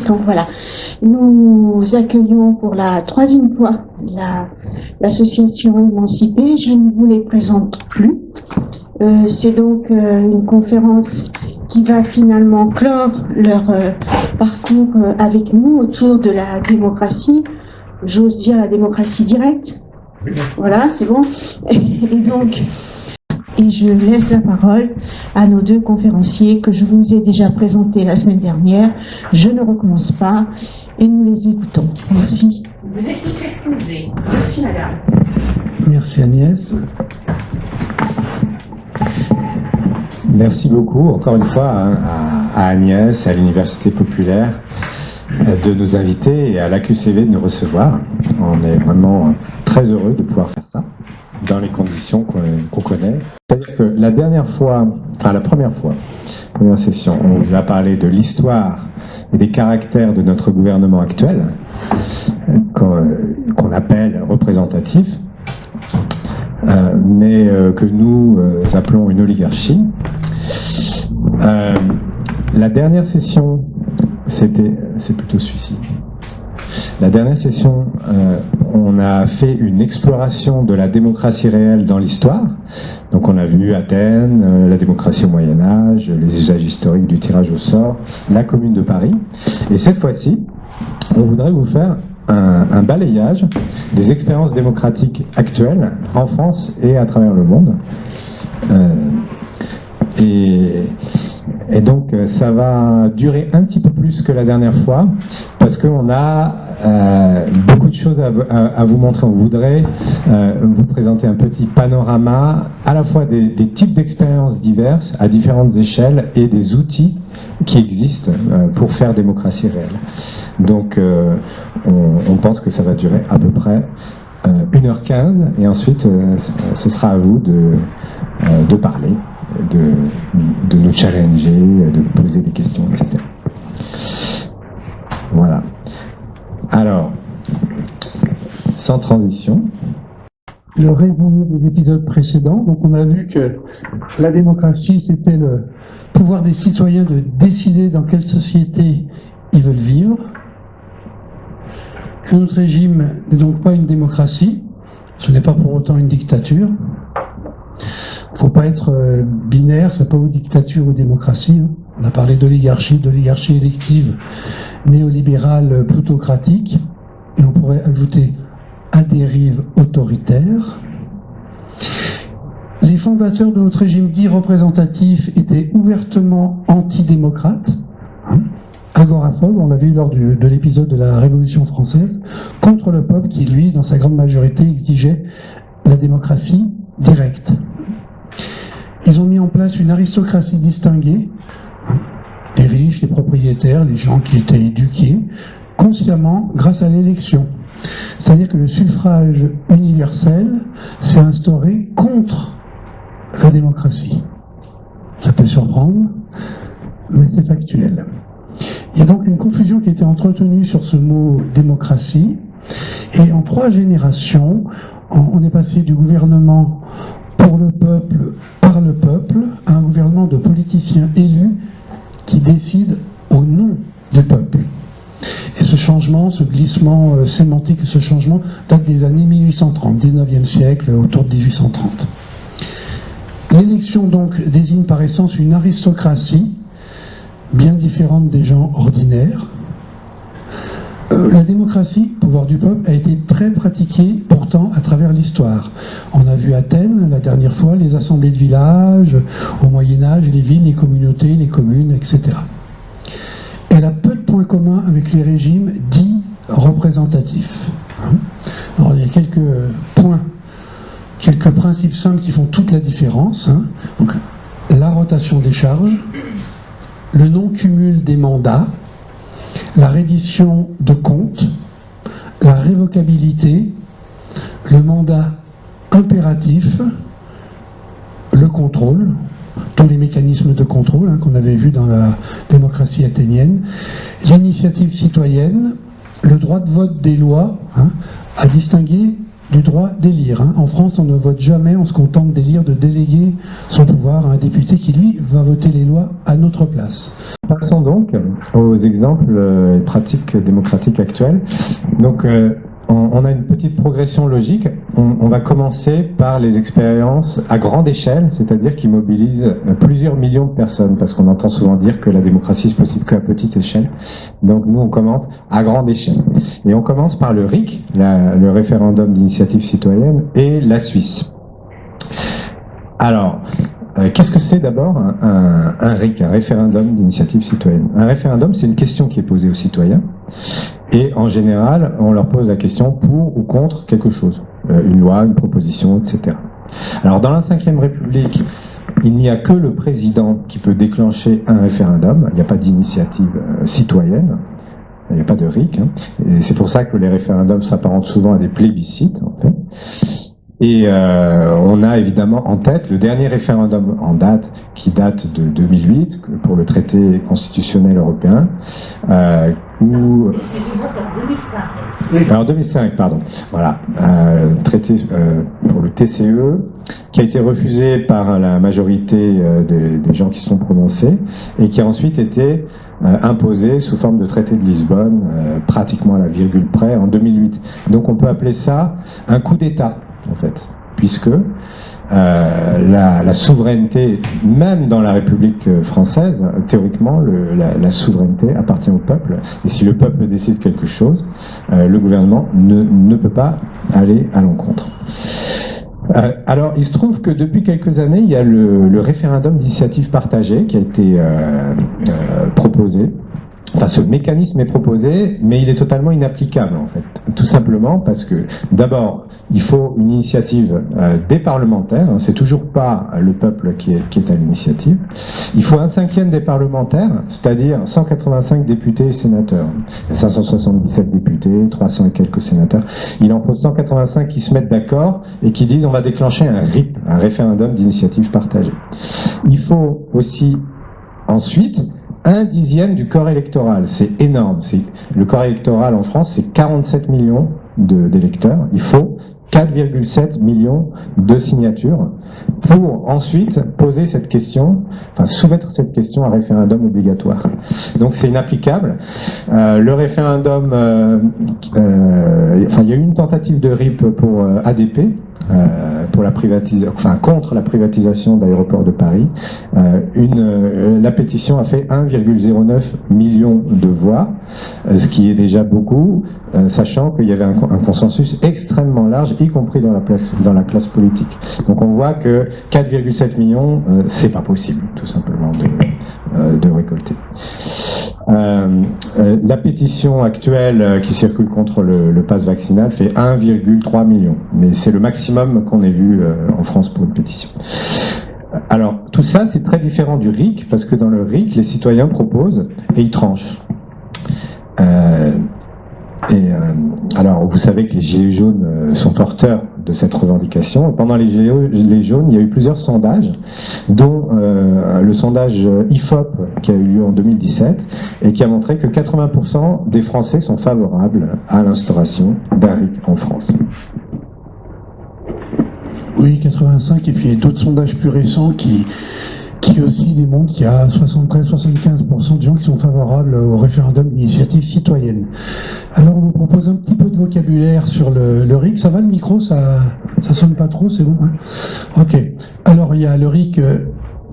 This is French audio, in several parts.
Donc voilà, nous accueillons pour la 3e fois l'association Émancipée. Je ne vous les présente plus. C'est donc une conférence qui va finalement clore leur parcours avec nous autour de la démocratie. J'ose dire la démocratie directe. Voilà, c'est bon. Et je laisse la parole à nos 2 conférenciers que je vous ai déjà présentés la semaine dernière. Je ne recommence pas et nous les écoutons. Merci. Vous êtes toutes excusées. Merci madame. Merci Agnès. Merci beaucoup encore une fois à Agnès, à l'Université populaire de nous inviter et à l'AQCV de nous recevoir. On est vraiment très heureux de pouvoir faire ça dans les conditions qu'on connaît. C'est-à-dire que la première session, on vous a parlé de l'histoire et des caractères de notre gouvernement actuel, qu'on appelle représentatif, mais que nous appelons une oligarchie. La dernière session, c'est plutôt celui-ci. La dernière session, on a fait une exploration de la démocratie réelle dans l'histoire. Donc on a vu Athènes, la démocratie au Moyen-Âge, les usages historiques du tirage au sort, la Commune de Paris. Et cette fois-ci, on voudrait vous faire un balayage des expériences démocratiques actuelles en France et à travers le monde. Et donc ça va durer un petit peu plus que la dernière fois parce qu'on a beaucoup de choses à vous montrer. On voudrait vous présenter un petit panorama à la fois des types d'expériences diverses à différentes échelles et des outils qui existent pour faire démocratie réelle. Donc on pense que ça va durer à peu près 1h15 et ensuite ce sera à vous de parler, de nous challenger, de poser des questions, etc. Voilà. Alors, sans transition. Le résumé des épisodes précédents. Donc on a vu que la démocratie, c'était le pouvoir des citoyens de décider dans quelle société ils veulent vivre. Que notre régime n'est donc pas une démocratie, ce n'est pas pour autant une dictature. Il ne faut pas être binaire, c'est pas ou dictature ou démocratie. On a parlé d'oligarchie élective, néolibérale, plutocratique, et on pourrait ajouter à dérive autoritaire. Les fondateurs de notre régime dit représentatif étaient ouvertement antidémocrates, agoraphobes, on l'a vu lors de l'épisode de la Révolution française, contre le peuple qui, lui, dans sa grande majorité, exigeait la démocratie directe. Ils ont mis en place une aristocratie distinguée, les riches, les propriétaires, les gens qui étaient éduqués, consciemment grâce à l'élection. C'est-à-dire que le suffrage universel s'est instauré contre la démocratie. Ça peut surprendre, mais c'est factuel. Il y a donc une confusion qui a été entretenue sur ce mot démocratie, et en 3 générations, on est passé du gouvernement pour le peuple, par le peuple, à un gouvernement de politiciens élus qui décident au nom du peuple. Et ce changement, ce glissement sémantique, ce changement date des années 1830, 19e siècle, autour de 1830. L'élection donc désigne par essence une aristocratie bien différente des gens ordinaires. La démocratie, pouvoir du peuple, a été très pratiquée pourtant à travers l'histoire. On a vu Athènes la dernière fois, les assemblées de village, au Moyen-Âge, les villes, les communautés, les communes, etc. Elle a peu de points communs avec les régimes dits représentatifs. Alors il y a quelques points, quelques principes simples qui font toute la différence. Donc, la rotation des charges, le non-cumul des mandats, la reddition de comptes, la révocabilité, le mandat impératif, le contrôle, tous les mécanismes de contrôle qu'on avait vus dans la démocratie athénienne, l'initiative citoyenne, le droit de vote des lois, à distinguer du droit d'élire. En France, on ne vote jamais, on se contente d'élire, de déléguer son pouvoir à un député qui, lui, va voter les lois à notre place. Passons donc aux exemples et pratiques démocratiques actuelles. Donc, on a une petite progression logique. On va commencer par les expériences à grande échelle, c'est-à-dire qui mobilisent plusieurs millions de personnes, parce qu'on entend souvent dire que la démocratie est possible qu'à petite échelle. Donc nous, on commence à grande échelle. Et on commence par le RIC, le référendum d'initiative citoyenne, et la Suisse. Alors, qu'est-ce que c'est d'abord un RIC, un référendum d'initiative citoyenne? Un référendum, c'est une question qui est posée aux citoyens. Et en général, on leur pose la question pour ou contre quelque chose, une loi, une proposition, etc. Alors dans la Ve République, il n'y a que le président qui peut déclencher un référendum, il n'y a pas d'initiative citoyenne, il n'y a pas de RIC, et c'est pour ça que les référendums s'apparentent souvent à des plébiscites, en fait. Et on a évidemment en tête le dernier référendum en date, qui date de 2008, pour le traité constitutionnel européen, où... Excusez-moi, pour 2005. Alors 2005, pardon. Voilà, traité pour le TCE, qui a été refusé par la majorité des gens qui se sont prononcés, et qui a ensuite été imposé sous forme de traité de Lisbonne, pratiquement à la virgule près, en 2008. Donc on peut appeler ça un coup d'État, en fait, puisque la souveraineté, même dans la République française, théoriquement, la souveraineté appartient au peuple, et si le peuple décide quelque chose, le gouvernement ne peut pas aller à l'encontre. Alors, il se trouve que depuis quelques années, il y a le référendum d'initiative partagée qui a été proposé. Enfin, ce mécanisme est proposé, mais il est totalement inapplicable, en fait. Tout simplement parce que, d'abord, il faut une initiative des parlementaires, c'est toujours pas le peuple qui est à l'initiative. Il faut 1/5 des parlementaires, c'est-à-dire 185 députés et sénateurs. Il y a 577 députés, 300 et quelques sénateurs. Il en faut 185 qui se mettent d'accord et qui disent on va déclencher un RIP, un référendum d'initiative partagée. Il faut aussi, ensuite, 1/10 du corps électoral. C'est énorme. Le corps électoral en France, c'est 47 millions d'électeurs. Il faut 4,7 millions de signatures pour ensuite poser cette question, enfin soumettre cette question à référendum obligatoire. Donc c'est inapplicable. Le référendum, il y a eu une tentative de RIP pour ADP, pour la contre la privatisation d'Aéroports de Paris. La pétition a fait 1,09 million de voix, ce qui est déjà beaucoup, sachant qu'il y avait un consensus extrêmement large, y compris dans la classe politique. Donc on voit que 4,7 millions, c'est pas possible, tout simplement, de récolter. La pétition actuelle qui circule contre le pass vaccinal fait 1,3 million, mais c'est le maximum qu'on ait vu en France pour une pétition. Alors, tout ça, c'est très différent du RIC, parce que dans le RIC, les citoyens proposent et ils tranchent. Alors, vous savez que les Gilets jaunes sont porteurs de cette revendication. Pendant les Gilets jaunes, il y a eu plusieurs sondages, dont le sondage IFOP qui a eu lieu en 2017 et qui a montré que 80% des Français sont favorables à l'instauration d'un RIC en France. Oui, 85, et puis il y a d'autres sondages plus récents qui aussi démontrent qu'il y a 73-75% de gens qui sont favorables au référendum d'initiative citoyenne. Alors on vous propose un petit peu de vocabulaire sur le RIC. Ça va le micro, ça sonne pas trop, c'est bon, hein? Ok. Alors il y a le RIC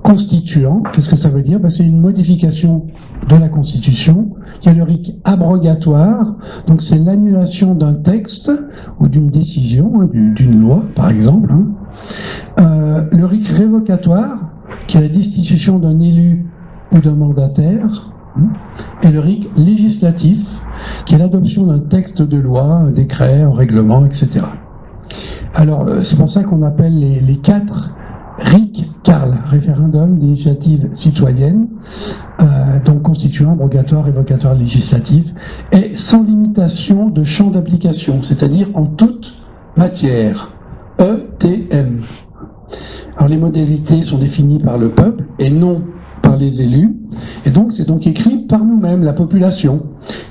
constituant. Qu'est-ce que ça veut dire? C'est une modification de la Constitution. Il y a le RIC abrogatoire, donc c'est l'annulation d'un texte ou d'une décision, d'une loi par exemple. Le RIC révocatoire, qui est la destitution d'un élu ou d'un mandataire, et le RIC législatif, qui est l'adoption d'un texte de loi, un décret, un règlement, etc. Alors, c'est pour ça qu'on appelle les 4 RIC CARL, référendum d'initiative citoyenne, donc constituant, abrogatoire, révocatoire, législatif, et sans limitation de champ d'application, c'est-à-dire en toute matière, ETM. Alors les modalités sont définies par le peuple et non par les élus, et donc c'est donc écrit par nous-mêmes, la population.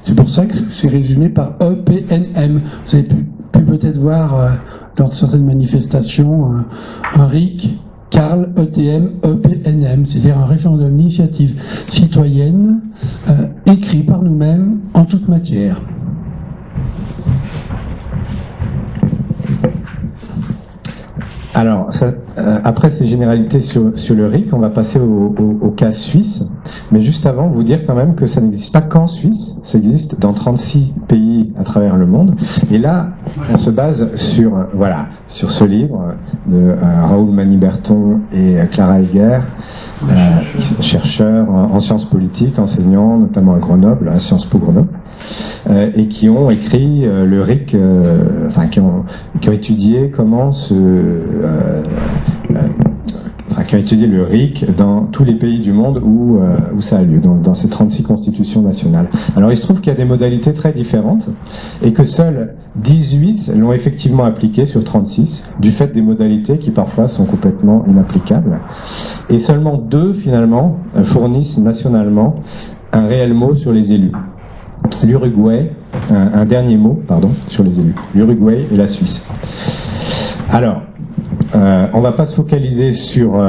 C'est pour ça que c'est résumé par EPNM. Vous avez pu peut-être voir lors de certaines manifestations un RIC, Karl ETM EPNM, c'est-à-dire un référendum d'initiative citoyenne écrit par nous-mêmes en toute matière. Alors, après ces généralités sur le RIC, on va passer au cas suisse. Mais juste avant, vous dire quand même que ça n'existe pas qu'en Suisse, ça existe dans 36 pays à travers le monde. Et là, on se base sur ce livre de Raoul Maniberton et Clara Heger, chercheurs en sciences politiques, enseignants notamment à Grenoble, à Sciences Po Grenoble. Et qui ont écrit le RIC, qui ont étudié comment qui ont étudié le RIC dans tous les pays du monde où ça a lieu, dans ces 36 constitutions nationales. Alors il se trouve qu'il y a des modalités très différentes et que seules 18 l'ont effectivement appliqué sur 36, du fait des modalités qui parfois sont complètement inapplicables. Et seulement 2 finalement fournissent nationalement un réel mot sur les élus. L'Uruguay, un dernier mot, sur les élus. L'Uruguay et la Suisse. Alors, on ne va pas se focaliser sur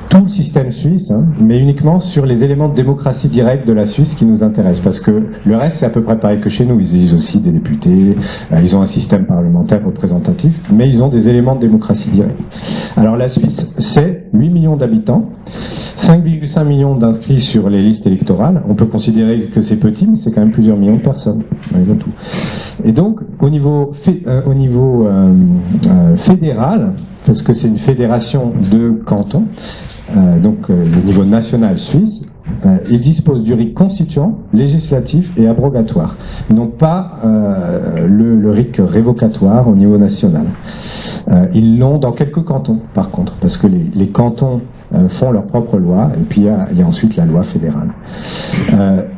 tout le système suisse, mais uniquement sur les éléments de démocratie directe de la Suisse qui nous intéressent, parce que le reste c'est à peu près pareil que chez nous. Ils élisent aussi des députés, ils ont un système parlementaire représentatif, mais ils ont des éléments de démocratie directe. Alors la Suisse, c'est 8 millions d'habitants, 5,5 millions d'inscrits sur les listes électorales. On peut considérer que c'est petit, mais c'est quand même plusieurs millions de personnes, malgré tout. Et donc, au niveau fédéral, parce que c'est une fédération de cantons, le niveau national suisse, il dispose du RIC constituant, législatif et abrogatoire. Donc pas le RIC révocatoire au niveau national. Ils l'ont dans quelques cantons, par contre, parce que les cantons font leur propre loi, et puis il y a ensuite la loi fédérale.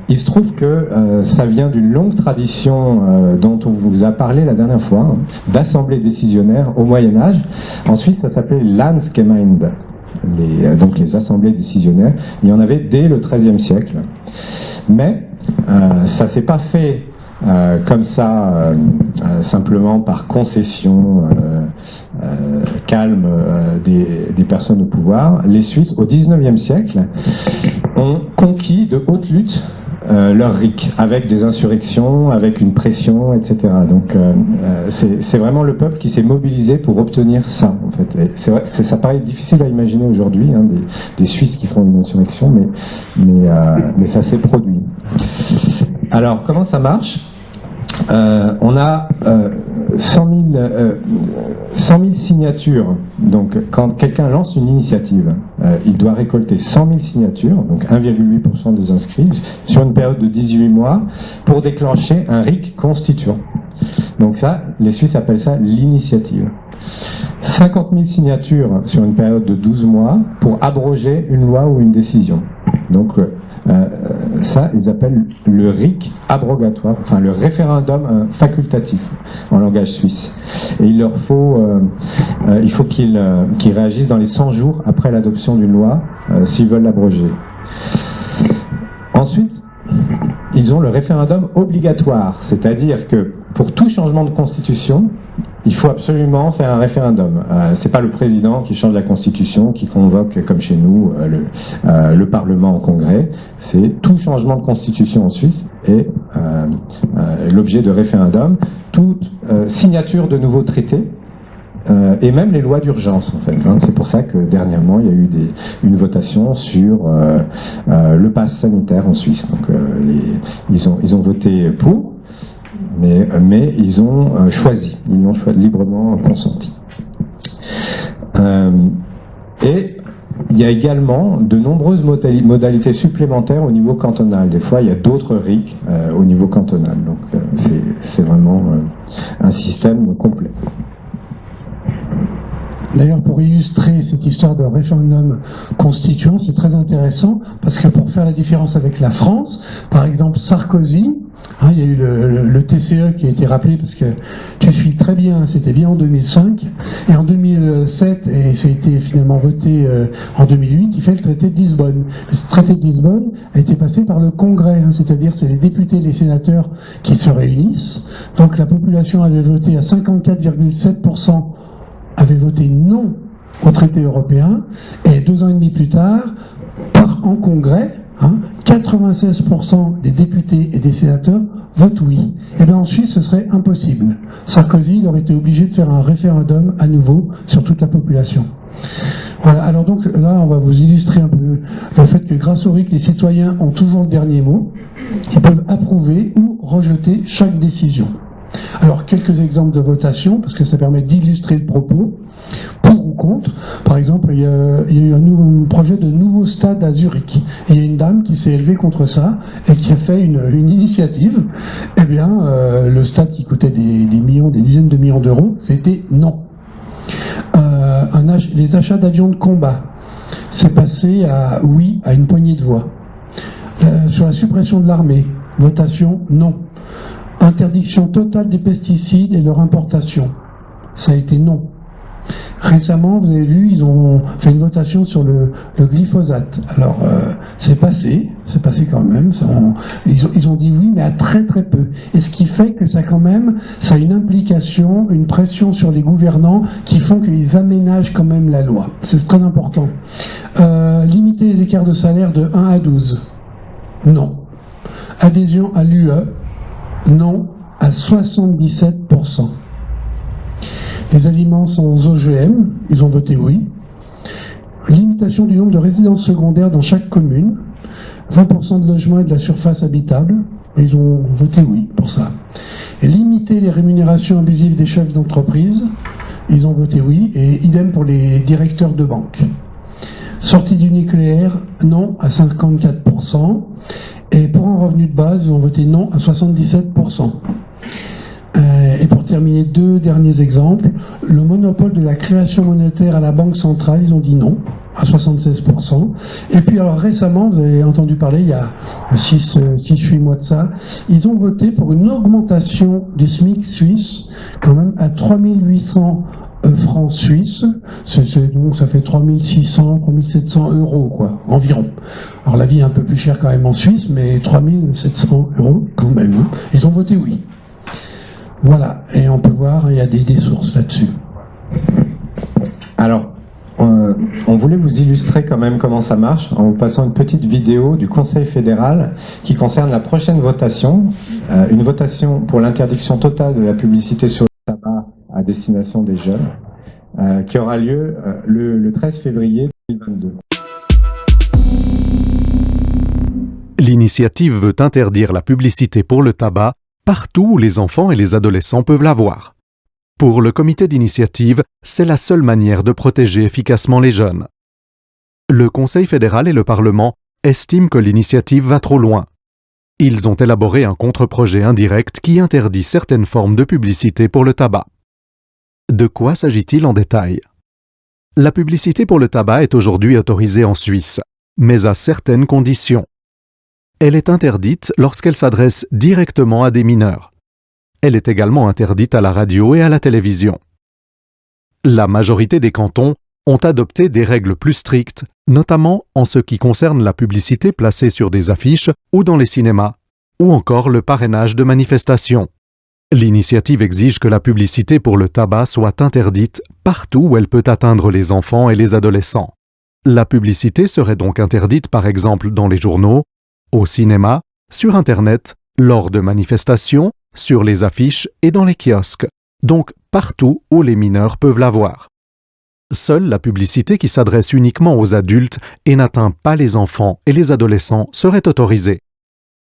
Il se trouve que ça vient d'une longue tradition dont on vous a parlé la dernière fois, d'assemblées décisionnaires au Moyen-Âge. Ensuite, ça s'appelait Landsgemeinde, donc les assemblées décisionnaires. Il y en avait dès le XIIIe siècle. Mais ça s'est pas fait comme ça, simplement par concession calme des personnes au pouvoir. Les Suisses, au XIXe siècle, ont conquis de haute lutte leur RIC, avec des insurrections, avec une pression, etc. Donc c'est vraiment le peuple qui s'est mobilisé pour obtenir ça, en fait. Et c'est vrai, ça paraît difficile à imaginer aujourd'hui, des Suisses qui font une insurrection, mais ça s'est produit. Alors, comment ça marche ? On a 100 000 signatures. Donc, quand quelqu'un lance une initiative, il doit récolter 100 000 signatures, donc 1,8% des inscrits, sur une période de 18 mois, pour déclencher un RIC constituant. Donc ça, les Suisses appellent ça l'initiative. 50 000 signatures sur une période de 12 mois pour abroger une loi ou une décision. Donc, ça, ils appellent le RIC abrogatoire, enfin le référendum facultatif en langage suisse. Et il faut qu'ils réagissent dans les 100 jours après l'adoption d'une loi s'ils veulent l'abroger. Ensuite, ils ont le référendum obligatoire, c'est-à-dire que pour tout changement de constitution, il faut absolument faire un référendum. C'est pas le président qui change la constitution, qui convoque, comme chez nous, le Parlement en congrès. C'est tout changement de constitution en Suisse est l'objet de référendum. Toute signature de nouveaux traités, et même les lois d'urgence, en fait. C'est pour ça que dernièrement, il y a eu une votation sur le pass sanitaire en Suisse. Donc, ils ont voté pour. Mais ils ont choisi, ils l'ont librement consenti. Et il y a également de nombreuses modalités supplémentaires au niveau cantonal. Des fois, il y a d'autres RIC au niveau cantonal. Donc, c'est vraiment un système complet. D'ailleurs, pour illustrer cette histoire de référendum constituant, c'est très intéressant, parce que pour faire la différence avec la France, par exemple Sarkozy, il y a eu le TCE qui a été rappelé, parce que tu suis très bien, c'était bien en 2005, et en 2007, et ça a été finalement voté en 2008, il fait le traité de Lisbonne. Ce traité de Lisbonne a été passé par le Congrès, c'est-à-dire c'est les députés et les sénateurs qui se réunissent. Donc la population avait voté à 54,7%, avait voté non au traité européen, et 2 ans et demi plus tard, en Congrès, 96% des députés et des sénateurs votent oui. Et bien en Suisse, ce serait impossible. Sarkozy, il aurait été obligé de faire un référendum à nouveau sur toute la population. Voilà, alors donc là, on va vous illustrer un peu le fait que grâce au RIC, les citoyens ont toujours le dernier mot. Ils peuvent approuver ou rejeter chaque décision. Alors, quelques exemples de votation, parce que ça permet d'illustrer le propos. Pour ou contre, par exemple, il y a eu un projet de nouveau stade à Zurich. Et il y a une dame qui s'est élevée contre ça et qui a fait une initiative. Eh bien, le stade qui coûtait des dizaines de millions d'euros, c'était non. Les achats d'avions de combat, c'est passé à oui à une poignée de voix. Sur la suppression de l'armée, votation non. Interdiction totale des pesticides et leur importation, ça a été non. Récemment, vous avez vu, ils ont fait une votation sur le glyphosate. Alors, c'est passé quand même. Ils ont dit oui, mais à très très peu. Et ce qui fait que ça a une implication, une pression sur les gouvernants qui font qu'ils aménagent quand même la loi. C'est très important. Limiter les écarts de salaire de 1 à 12. Non. Adhésion à l'UE. Non à 77%. Les aliments sans OGM, ils ont voté oui. Limitation du nombre de résidences secondaires dans chaque commune. 20% de logements et de la surface habitable. Ils ont voté oui pour ça. Et limiter les rémunérations abusives des chefs d'entreprise. Ils ont voté oui. Et idem pour les directeurs de banque. Sortie du nucléaire, non à 54%. Et pour un revenu de base, ils ont voté non à 77%. Et pour terminer, 2 derniers exemples. Le monopole de la création monétaire à la Banque centrale, ils ont dit non, à 76%. Et puis alors récemment, vous avez entendu parler, il y a 6-8 mois de ça, ils ont voté pour une augmentation du SMIC suisse, quand même à 3800 francs suisses. Donc ça fait 3600, 3700 euros, quoi, environ. Alors la vie est un peu plus chère quand même en Suisse, mais 3700 euros quand même. Ils ont voté oui. Voilà, et on peut voir, il y a des sources là-dessus. Alors, on voulait vous illustrer quand même comment ça marche en vous passant une petite vidéo du Conseil fédéral qui concerne la prochaine votation, une votation pour l'interdiction totale de la publicité sur le tabac à destination des jeunes, qui aura lieu le 13 février 2022. L'initiative veut interdire la publicité pour le tabac partout où les enfants et les adolescents peuvent la voir. Pour le comité d'initiative, c'est la seule manière de protéger efficacement les jeunes. Le Conseil fédéral et le Parlement estiment que l'initiative va trop loin. Ils ont élaboré un contre-projet indirect qui interdit certaines formes de publicité pour le tabac. De quoi s'agit-il en détail? La publicité pour le tabac est aujourd'hui autorisée en Suisse, mais à certaines conditions. Elle est interdite lorsqu'elle s'adresse directement à des mineurs. Elle est également interdite à la radio et à la télévision. La majorité des cantons ont adopté des règles plus strictes, notamment en ce qui concerne la publicité placée sur des affiches ou dans les cinémas, ou encore le parrainage de manifestations. L'initiative exige que la publicité pour le tabac soit interdite partout où elle peut atteindre les enfants et les adolescents. La publicité serait donc interdite par exemple dans les journaux, au cinéma, sur Internet, lors de manifestations, sur les affiches et dans les kiosques, donc partout où les mineurs peuvent la voir. Seule la publicité qui s'adresse uniquement aux adultes et n'atteint pas les enfants et les adolescents serait autorisée.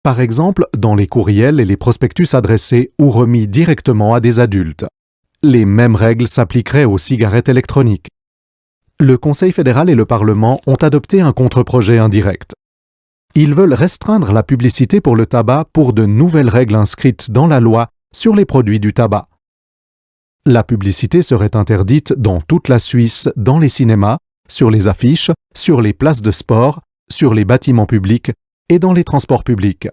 Par exemple, dans les courriels et les prospectus adressés ou remis directement à des adultes. Les mêmes règles s'appliqueraient aux cigarettes électroniques. Le Conseil fédéral et le Parlement ont adopté un contre-projet indirect. Ils veulent restreindre la publicité pour le tabac pour de nouvelles règles inscrites dans la loi sur les produits du tabac. La publicité serait interdite dans toute la Suisse, dans les cinémas, sur les affiches, sur les places de sport, sur les bâtiments publics et dans les transports publics.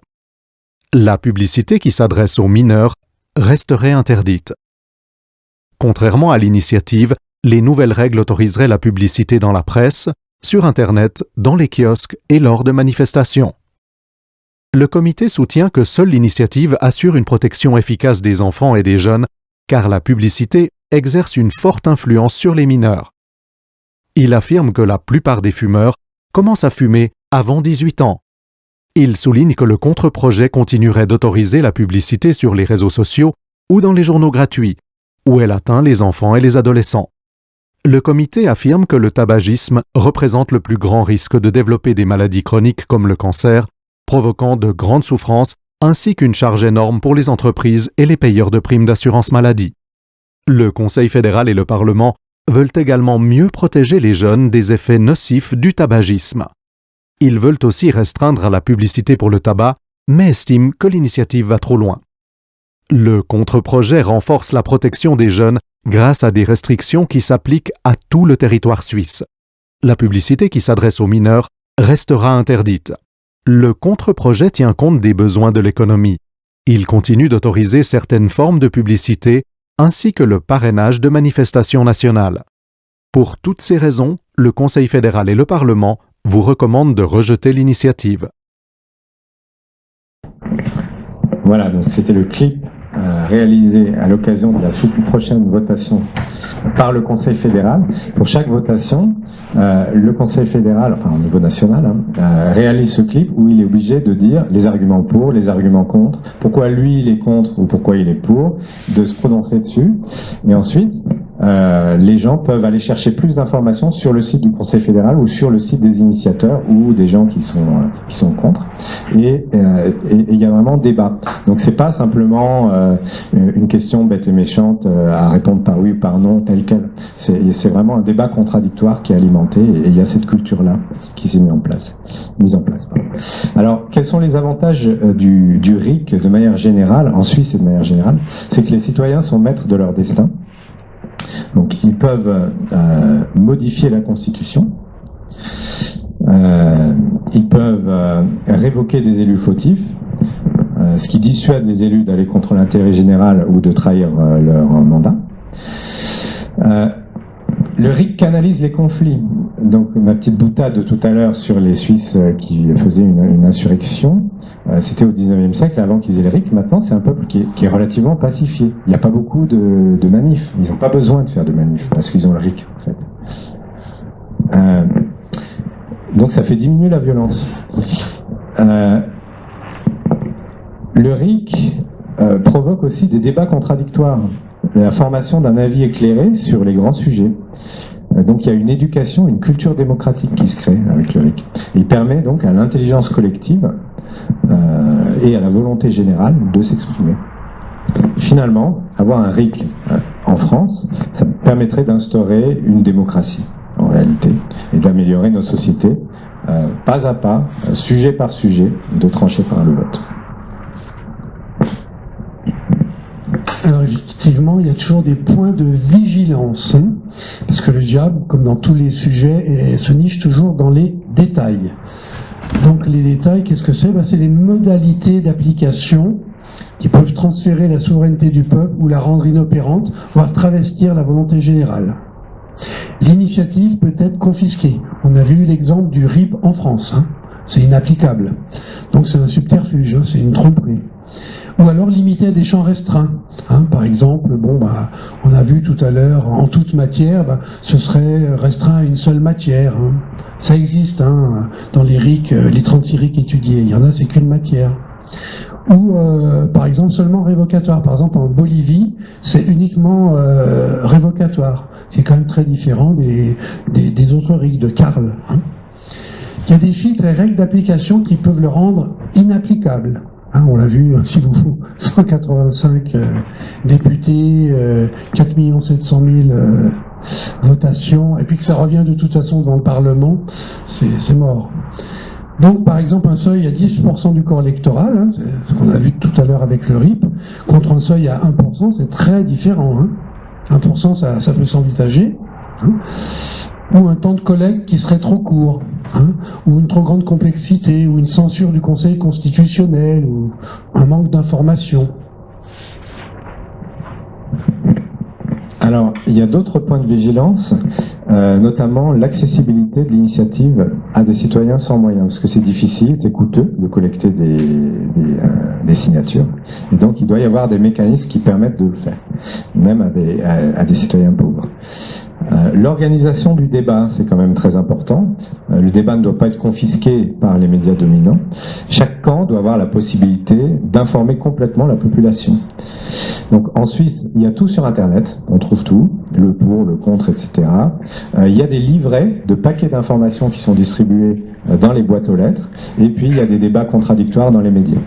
La publicité qui s'adresse aux mineurs resterait interdite. Contrairement à l'initiative, les nouvelles règles autoriseraient la publicité dans la presse, sur Internet, dans les kiosques et lors de manifestations. Le comité soutient que seule l'initiative assure une protection efficace des enfants et des jeunes, car la publicité exerce une forte influence sur les mineurs. Il affirme que la plupart des fumeurs commencent à fumer avant 18 ans. Il souligne que le contre-projet continuerait d'autoriser la publicité sur les réseaux sociaux ou dans les journaux gratuits, où elle atteint les enfants et les adolescents. Le comité affirme que le tabagisme représente le plus grand risque de développer des maladies chroniques comme le cancer, provoquant de grandes souffrances ainsi qu'une charge énorme pour les entreprises et les payeurs de primes d'assurance maladie. Le Conseil fédéral et le Parlement veulent également mieux protéger les jeunes des effets nocifs du tabagisme. Ils veulent aussi restreindre la publicité pour le tabac, mais estiment que l'initiative va trop loin. Le contre-projet renforce la protection des jeunes grâce à des restrictions qui s'appliquent à tout le territoire suisse. La publicité qui s'adresse aux mineurs restera interdite. Le contre-projet tient compte des besoins de l'économie. Il continue d'autoriser certaines formes de publicité ainsi que le parrainage de manifestations nationales. Pour toutes ces raisons, le Conseil fédéral et le Parlement vous recommandent de rejeter l'initiative. Voilà, donc c'était le clip réalisé à l'occasion de la toute prochaine votation par le Conseil fédéral. Pour chaque votation, le Conseil fédéral, enfin au niveau national, réalise ce clip où il est obligé de dire les arguments pour, les arguments contre, pourquoi lui il est contre ou pourquoi il est pour, de se prononcer dessus. Et ensuite, les gens peuvent aller chercher plus d'informations sur le site du Conseil fédéral ou sur le site des initiateurs ou des gens qui sont contre. Et il y a vraiment débat. Donc c'est pas simplement une question bête et méchante à répondre par oui ou par non tel quel. C'est vraiment un débat contradictoire qui est alimenté et il y a cette culture-là qui s'est mise en place. Alors quels sont les avantages du RIC de manière générale, en Suisse et de manière générale? C'est que les citoyens sont maîtres de leur destin. Donc ils peuvent modifier la Constitution, ils peuvent révoquer des élus fautifs, ce qui dissuade les élus d'aller contre l'intérêt général ou de trahir leur mandat. Le RIC canalise les conflits. Donc ma petite boutade de tout à l'heure sur les Suisses qui faisaient une insurrection, c'était au 19e siècle, avant qu'ils aient le RIC. Maintenant, c'est un peuple qui est relativement pacifié. Il n'y a pas beaucoup de manifs. Ils n'ont pas besoin de faire de manifs parce qu'ils ont le RIC, en fait. Donc ça fait diminuer la violence. Le RIC provoque aussi des débats contradictoires. La formation d'un avis éclairé sur les grands sujets. Donc il y a une éducation, une culture démocratique qui se crée avec le RIC. Il permet donc à l'intelligence collective et à la volonté générale de s'exprimer. Finalement, avoir un RIC en France, ça permettrait d'instaurer une démocratie en réalité et d'améliorer nos sociétés pas à pas, sujet par sujet, de trancher par le vote. Alors effectivement, il y a toujours des points de vigilance, hein, parce que le diable, comme dans tous les sujets, se niche toujours dans les détails. Donc les détails, qu'est-ce que c'est? C'est les modalités d'application qui peuvent transférer la souveraineté du peuple ou la rendre inopérante, voire travestir la volonté générale. L'initiative peut être confisquée. On avait eu l'exemple du RIP en France. Hein. C'est inapplicable. Donc c'est un subterfuge, hein, c'est une tromperie. Ou alors limité à des champs restreints. Hein. Par exemple, on a vu tout à l'heure, en toute matière, ce serait restreint à une seule matière. Hein. Ça existe hein, dans les RIC, les 36 RIC étudiés. Il y en a, c'est qu'une matière. Ou par exemple seulement révocatoire. Par exemple en Bolivie, c'est uniquement révocatoire. C'est quand même très différent des autres RIC de Karl. Hein. Il y a des filtres et règles d'application qui peuvent le rendre inapplicable. Hein, on l'a vu, s'il vous faut 185 députés, 4 700 000 votations, et puis que ça revient de toute façon dans le Parlement, c'est mort. Donc, par exemple, un seuil à 10% du corps électoral, hein, c'est ce qu'on a vu tout à l'heure avec le RIP, contre un seuil à 1%, c'est très différent. Hein. 1%, ça peut s'envisager. Hein. Ou un temps de collecte qui serait trop court, hein, ou une trop grande complexité, ou une censure du Conseil constitutionnel, ou un manque d'information. Alors, il y a d'autres points de vigilance, notamment l'accessibilité de l'initiative à des citoyens sans moyens, parce que c'est difficile, c'est coûteux de collecter des signatures, et donc il doit y avoir des mécanismes qui permettent de le faire, même à des citoyens pauvres. L'organisation du débat, c'est quand même très important. Le débat ne doit pas être confisqué par les médias dominants. Chaque camp doit avoir la possibilité d'informer complètement la population. Donc en Suisse, il y a tout sur Internet, on trouve tout, le pour, le contre, etc. Il y a des livrets de paquets d'informations qui sont distribués dans les boîtes aux lettres, et puis il y a des débats contradictoires dans les médias.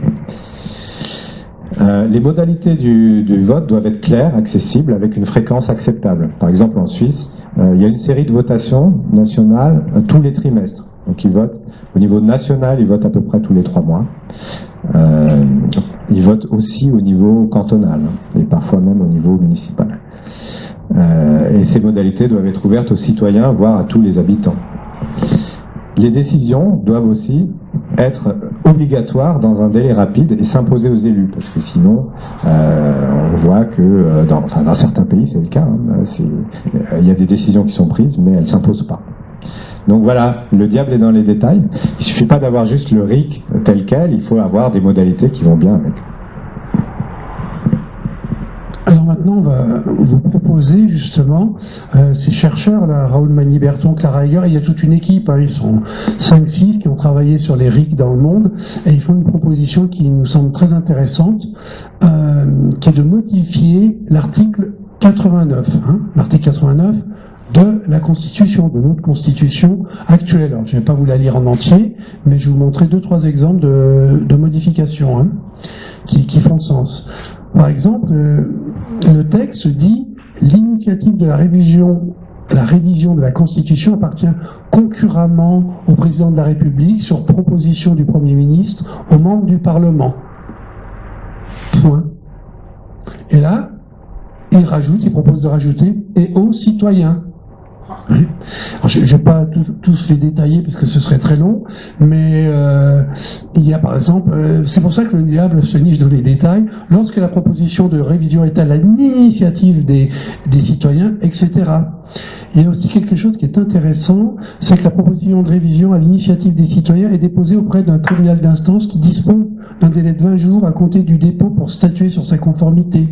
Les modalités du vote doivent être claires, accessibles, avec une fréquence acceptable. Par exemple, en Suisse, il y a une série de votations nationales tous les trimestres. Donc ils votent au niveau national, ils votent à peu près tous les 3 mois. Ils votent aussi au niveau cantonal, et parfois même au niveau municipal. Et ces modalités doivent être ouvertes aux citoyens, voire à tous les habitants. Les décisions doivent aussi être obligatoires dans un délai rapide et s'imposer aux élus, parce que sinon, on voit que dans certains pays, c'est le cas, hein, il y a des décisions qui sont prises, mais elles ne s'imposent pas. Donc voilà, le diable est dans les détails. Il ne suffit pas d'avoir juste le RIC tel quel, il faut avoir des modalités qui vont bien avec. Alors maintenant, on va vous proposer justement, ces chercheurs, là, Raoul Magny-Berton, Clara Heger, il y a toute une équipe, hein, ils sont 5-6 qui ont travaillé sur les RIC dans le monde, et ils font une proposition qui nous semble très intéressante, qui est de modifier l'article 89, hein, l'article 89 de la Constitution, de notre Constitution actuelle. Alors, je ne vais pas vous la lire en entier, mais je vais vous montrer 2-3 exemples de modifications, hein, qui font sens. Par exemple, le texte dit « L'initiative de la révision de la Constitution appartient concurremment au président de la République sur proposition du Premier ministre aux membres du Parlement. » Point. Et là, il propose de rajouter « et aux citoyens ». Alors, je ne vais pas tous les détailler parce que ce serait très long, mais il y a par exemple, c'est pour ça que le diable se niche dans les détails, lorsque la proposition de révision est à l'initiative des citoyens, etc. Il y a aussi quelque chose qui est intéressant, c'est que la proposition de révision à l'initiative des citoyens est déposée auprès d'un tribunal d'instance qui dispose d'un délai de 20 jours à compter du dépôt pour statuer sur sa conformité.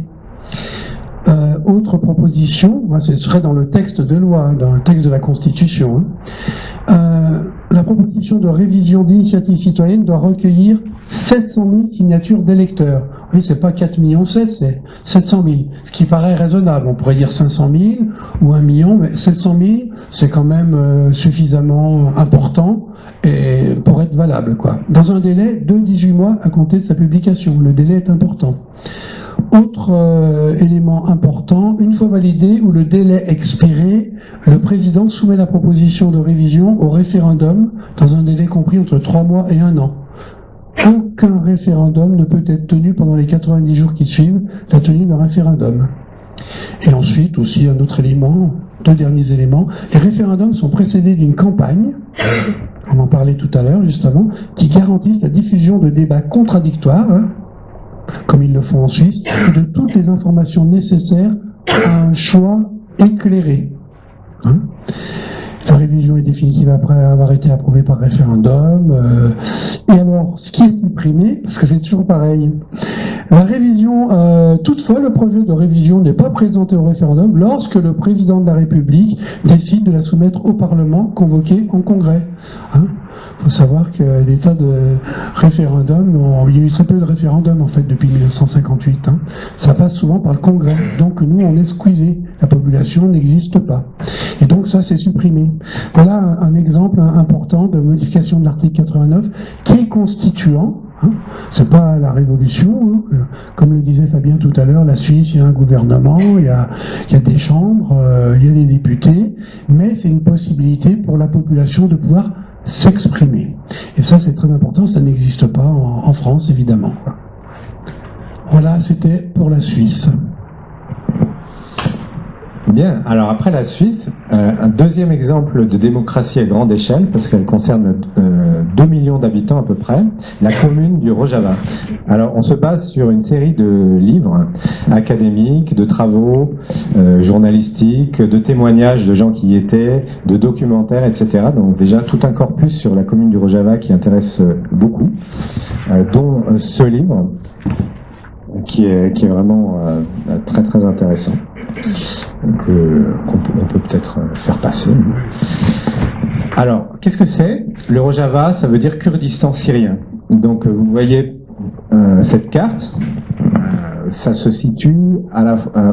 Autre proposition, ce serait dans le texte de loi, hein, dans le texte de la Constitution. Hein. La proposition de révision d'initiative citoyenne doit recueillir 700 000 signatures d'électeurs. Oui, c'est pas 4,7 millions, c'est 700 000, ce qui paraît raisonnable. On pourrait dire 500 000 ou 1 million, mais 700 000, c'est quand même suffisamment important et pour être valable, quoi. Dans un délai de 18 mois à compter de sa publication. Le délai est important. Autre élément important, une fois validé ou le délai expiré, le président soumet la proposition de révision au référendum dans un délai compris entre 3 mois et 1 an. Aucun référendum ne peut être tenu pendant les 90 jours qui suivent la tenue d'un référendum. Et ensuite, aussi un autre élément, 2 derniers éléments, les référendums sont précédés d'une campagne, on en parlait tout à l'heure justement, qui garantissent la diffusion de débats contradictoires, hein, comme ils le font en Suisse, de toutes les informations nécessaires à un choix éclairé. Hein. La révision est définitive après avoir été approuvée par référendum. Et alors, ce qui est supprimé, parce que c'est toujours pareil, la révision, toutefois, le projet de révision n'est pas présenté au référendum lorsque le président de la République décide de la soumettre au Parlement convoqué en congrès. Hein. Il faut savoir que des tas de référendums, il y a eu très peu de référendums en fait depuis 1958. Hein. Ça passe souvent par le Congrès. Donc nous, on est squeezé. La population n'existe pas. Et donc ça, c'est supprimé. Voilà un exemple important de modification de l'article 89 qui est constituant. Hein. C'est pas la révolution. Hein. Comme le disait Fabien tout à l'heure, la Suisse, il y a un gouvernement, il y a des chambres, il y a des députés, mais c'est une possibilité pour la population de pouvoir s'exprimer. Et ça, c'est très important, ça n'existe pas en France, évidemment. Voilà, c'était pour la Suisse. Bien, alors après la Suisse, un deuxième exemple de démocratie à grande échelle, parce qu'elle concerne 2 millions d'habitants à peu près, la commune du Rojava. Alors on se base sur une série de livres académiques, de travaux journalistiques, de témoignages de gens qui y étaient, de documentaires, etc. Donc déjà tout un corpus sur la commune du Rojava qui intéresse beaucoup, dont ce livre qui est vraiment très très intéressant. On peut peut-être faire passer. Alors, qu'est-ce que c'est? Le Rojava, ça veut dire Kurdistan syrien. Donc, vous voyez cette carte, ça se situe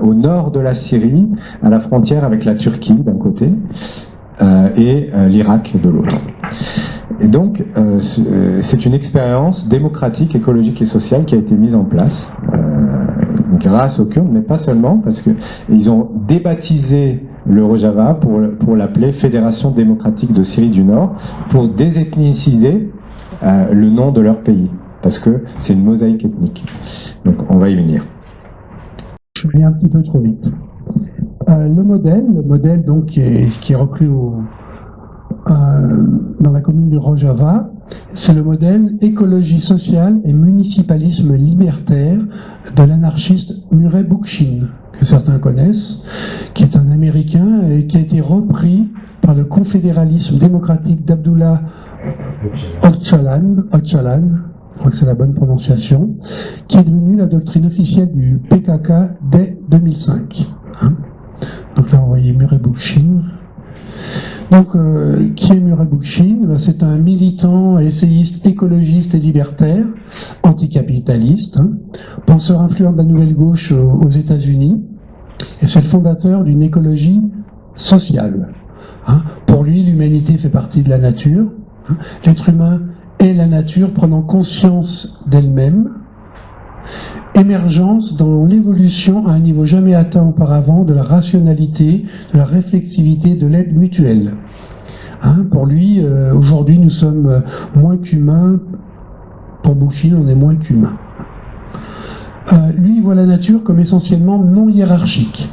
au nord de la Syrie, à la frontière avec la Turquie d'un côté, et l'Irak de l'autre. Et donc, c'est une expérience démocratique, écologique et sociale qui a été mise en place grâce aux Kurdes, mais pas seulement, parce qu'ils ont débaptisé le Rojava pour l'appeler Fédération démocratique de Syrie du Nord, pour désethniciser le nom de leur pays, parce que c'est une mosaïque ethnique. Donc, on va y venir. Je vais un petit peu trop vite. Le modèle donc qui est repris dans la commune du Rojava, c'est le modèle écologie sociale et municipalisme libertaire de l'anarchiste Murray Bookchin, que certains connaissent, qui est un Américain et qui a été repris par le confédéralisme démocratique d'Abdullah Öcalan, je crois que c'est la bonne prononciation, qui est devenue la doctrine officielle du PKK dès 2005. Donc là, on voyait Murray Bookchin. Donc, qui est Murray Bookchin? C'est un militant, essayiste, écologiste et libertaire, anticapitaliste, penseur influent de la nouvelle gauche aux États-Unis, et c'est le fondateur d'une écologie sociale. Pour lui, l'humanité fait partie de la nature, l'être humain est la nature prenant conscience d'elle-même, émergence dans l'évolution à un niveau jamais atteint auparavant de la rationalité, de la réflexivité, de l'aide mutuelle. Pour lui, aujourd'hui, nous sommes moins qu'humains. Pour Bookchin, on est moins qu'humains. Lui, il voit la nature comme essentiellement non hiérarchique.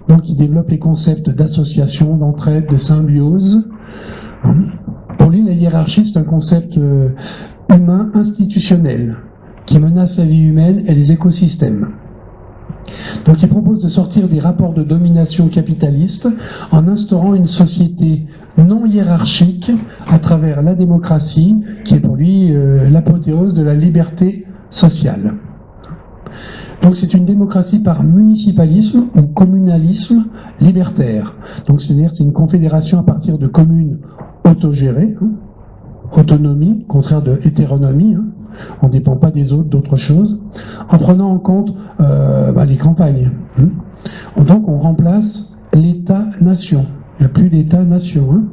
Donc, il développe les concepts d'association, d'entraide, de symbiose. Pour lui, la hiérarchie, c'est un concept humain institutionnel qui menace la vie humaine et les écosystèmes. Donc il propose de sortir des rapports de domination capitaliste en instaurant une société non hiérarchique à travers la démocratie, qui est pour lui l'apothéose de la liberté sociale. Donc c'est une démocratie par municipalisme ou communalisme libertaire. Donc c'est-à-dire c'est une confédération à partir de communes autogérées, autonomie, contraire de hétéronomie, on ne dépend pas des autres, d'autre chose, en prenant en compte les campagnes. Donc on remplace l'État-nation. Il n'y a plus d'État-nation.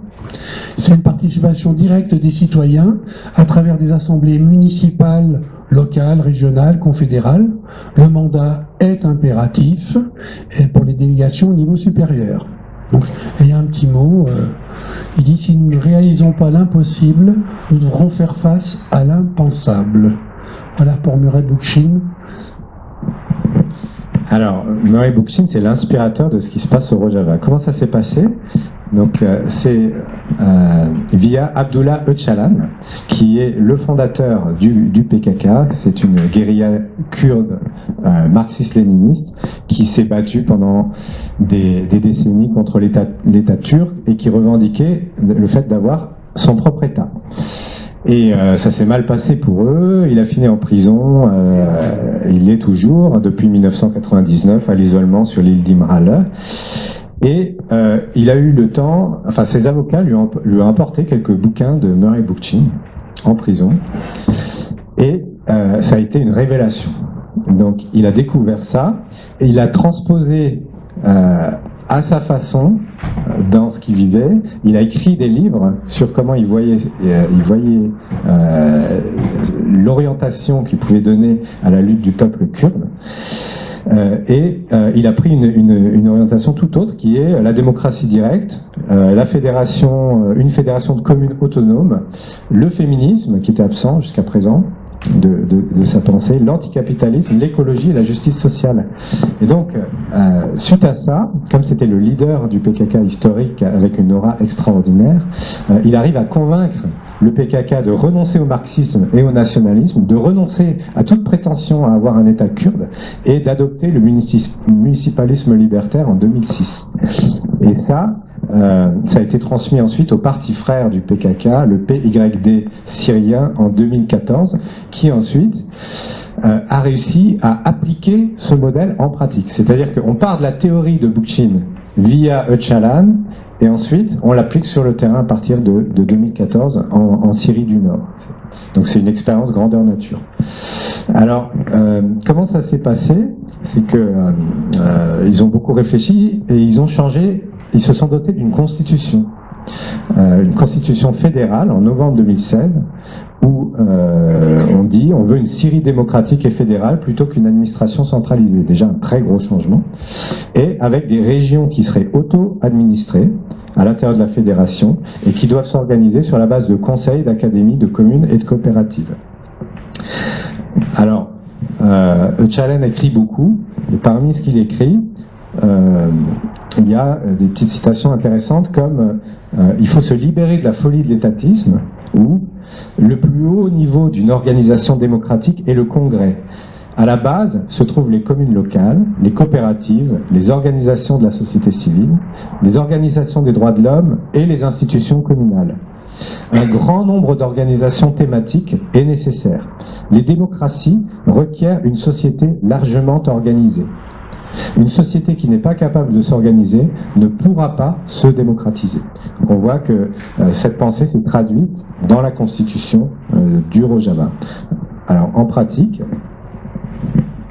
C'est une participation directe des citoyens à travers des assemblées municipales, locales, régionales, confédérales. Le mandat est impératif et pour les délégations au niveau supérieur. Donc il y a un petit mot, il dit si nous ne réalisons pas l'impossible, nous devrons faire face à l'impensable. Voilà pour Murray Bookchin. Alors, Murray Bookchin, c'est l'inspirateur de ce qui se passe au Rojava. Comment ça s'est passé? Donc, c'est via Abdullah Öcalan, qui est le fondateur du PKK. C'est une guérilla kurde marxiste-léniniste qui s'est battue pendant des décennies contre l'État turc et qui revendiquait le fait d'avoir son propre État. Et ça s'est mal passé pour eux, il a fini en prison, il l'est toujours, depuis 1999 à l'isolement sur l'île d'Imralı. Et il a eu le temps, enfin ses avocats lui ont apporté quelques bouquins de Murray Bookchin en prison. Et ça a été une révélation. Donc il a découvert ça, et il a transposé à sa façon, dans ce qu'il vivait. Il a écrit des livres sur comment il voyait l'orientation qu'il pouvait donner à la lutte du peuple kurde. Et il a pris une orientation tout autre qui est la démocratie directe, une fédération de communes autonomes, le féminisme qui était absent jusqu'à présent, de sa pensée, l'anticapitalisme, l'écologie et la justice sociale. Et donc, suite à ça, comme c'était le leader du PKK historique avec une aura extraordinaire, il arrive à convaincre le PKK de renoncer au marxisme et au nationalisme, de renoncer à toute prétention à avoir un État kurde et d'adopter le municipalisme libertaire en 2006. Et ça a été transmis ensuite au parti frère du PKK, le PYD syrien, en 2014, qui ensuite a réussi à appliquer ce modèle en pratique. C'est-à-dire qu'on part de la théorie de Bookchin via Öcalan, et ensuite on l'applique sur le terrain à partir de 2014 en Syrie du Nord. Donc c'est une expérience grandeur nature. Alors, comment ça s'est passé? C'est que ils ont beaucoup réfléchi et ils ont changé. Ils se sont dotés d'une constitution fédérale en novembre 2016, où on dit on veut une Syrie démocratique et fédérale plutôt qu'une administration centralisée. Déjà un très gros changement. Et avec des régions qui seraient auto-administrées à l'intérieur de la fédération et qui doivent s'organiser sur la base de conseils, d'académies, de communes et de coopératives. Alors, Öcalan écrit beaucoup, et parmi ce qu'il écrit, il y a des petites citations intéressantes comme il faut se libérer de la folie de l'étatisme, ou le plus haut niveau d'une organisation démocratique est le Congrès. À la base se trouvent les communes locales, les coopératives, les organisations de la société civile, les organisations des droits de l'homme et les institutions communales. Un grand nombre d'organisations thématiques est nécessaire. Les démocraties requièrent une société largement organisée. Une société qui n'est pas capable de s'organiser ne pourra pas se démocratiser. Donc on voit que cette pensée s'est traduite dans la constitution du Rojava. Alors en pratique...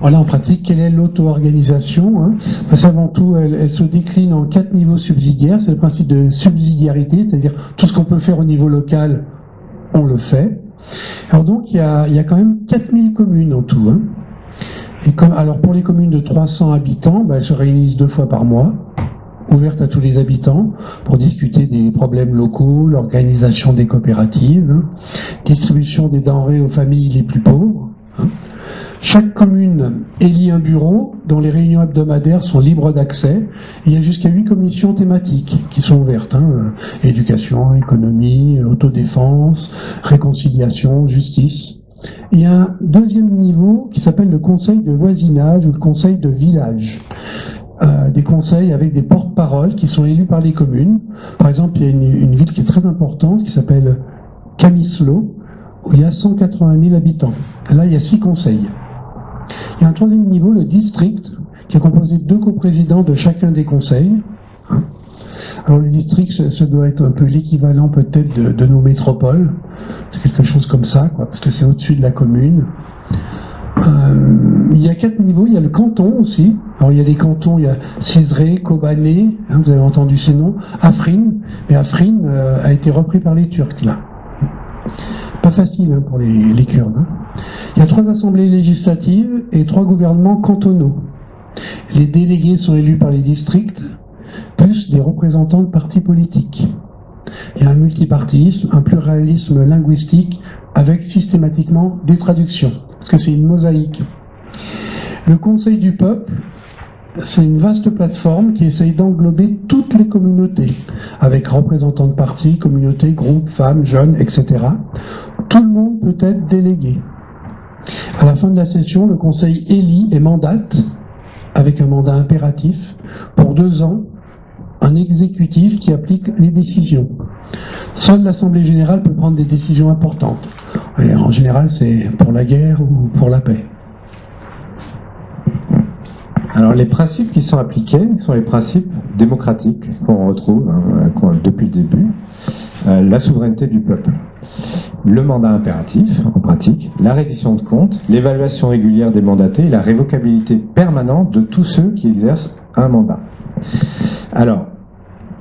Voilà, en pratique, quelle est l'auto-organisation, hein? Parce qu'avant tout, elle se décline en 4 niveaux subsidiaires. C'est le principe de subsidiarité, c'est-à-dire tout ce qu'on peut faire au niveau local, on le fait. Alors donc, il y a quand même 4000 communes en tout, hein. Alors pour les communes de 300 habitants, elles se réunissent 2 fois par mois, ouvertes à tous les habitants, pour discuter des problèmes locaux, l'organisation des coopératives, hein, distribution des denrées aux familles les plus pauvres. Hein. Chaque commune élit un bureau dont les réunions hebdomadaires sont libres d'accès. Il y a jusqu'à 8 commissions thématiques qui sont ouvertes. Hein, éducation, économie, autodéfense, réconciliation, justice. Il y a un deuxième niveau qui s'appelle le conseil de voisinage ou le conseil de village. Des conseils avec des porte-paroles qui sont élus par les communes. Par exemple, il y a une ville qui est très importante qui s'appelle Kamislo, où il y a 180 000 habitants. Là, il y a 6 conseils. Il y a un troisième niveau, le district, qui est composé de 2 coprésidents de chacun des conseils. Alors le district, ça doit être un peu l'équivalent peut-être de nos métropoles. C'est quelque chose comme ça, quoi, parce que c'est au-dessus de la commune. Il y a 4 niveaux, il y a le canton aussi. Alors il y a des cantons, il y a Cizré, Kobané, hein, vous avez entendu ces noms, Afrin, mais Afrin a été repris par les Turcs là. Pas facile hein, pour les Kurdes. Hein. Il y a 3 assemblées législatives et 3 gouvernements cantonaux. Les délégués sont élus par les districts, plus des représentants de partis politiques. Il y a un multipartisme, un pluralisme linguistique, avec systématiquement des traductions, parce que c'est une mosaïque. Le Conseil du peuple, c'est une vaste plateforme qui essaye d'englober toutes les communautés, avec représentants de partis, communautés, groupes, femmes, jeunes, etc. Tout le monde peut être délégué. À la fin de la session, le Conseil élit et mandate, avec un mandat impératif, pour 2 ans, un exécutif qui applique les décisions. Seule l'Assemblée générale peut prendre des décisions importantes. Et en général, c'est pour la guerre ou pour la paix. Alors les principes qui sont appliqués sont les principes démocratiques qu'on retrouve depuis le début. La souveraineté du peuple, le mandat impératif en pratique, la reddition de comptes, l'évaluation régulière des mandatés et la révocabilité permanente de tous ceux qui exercent un mandat. Alors,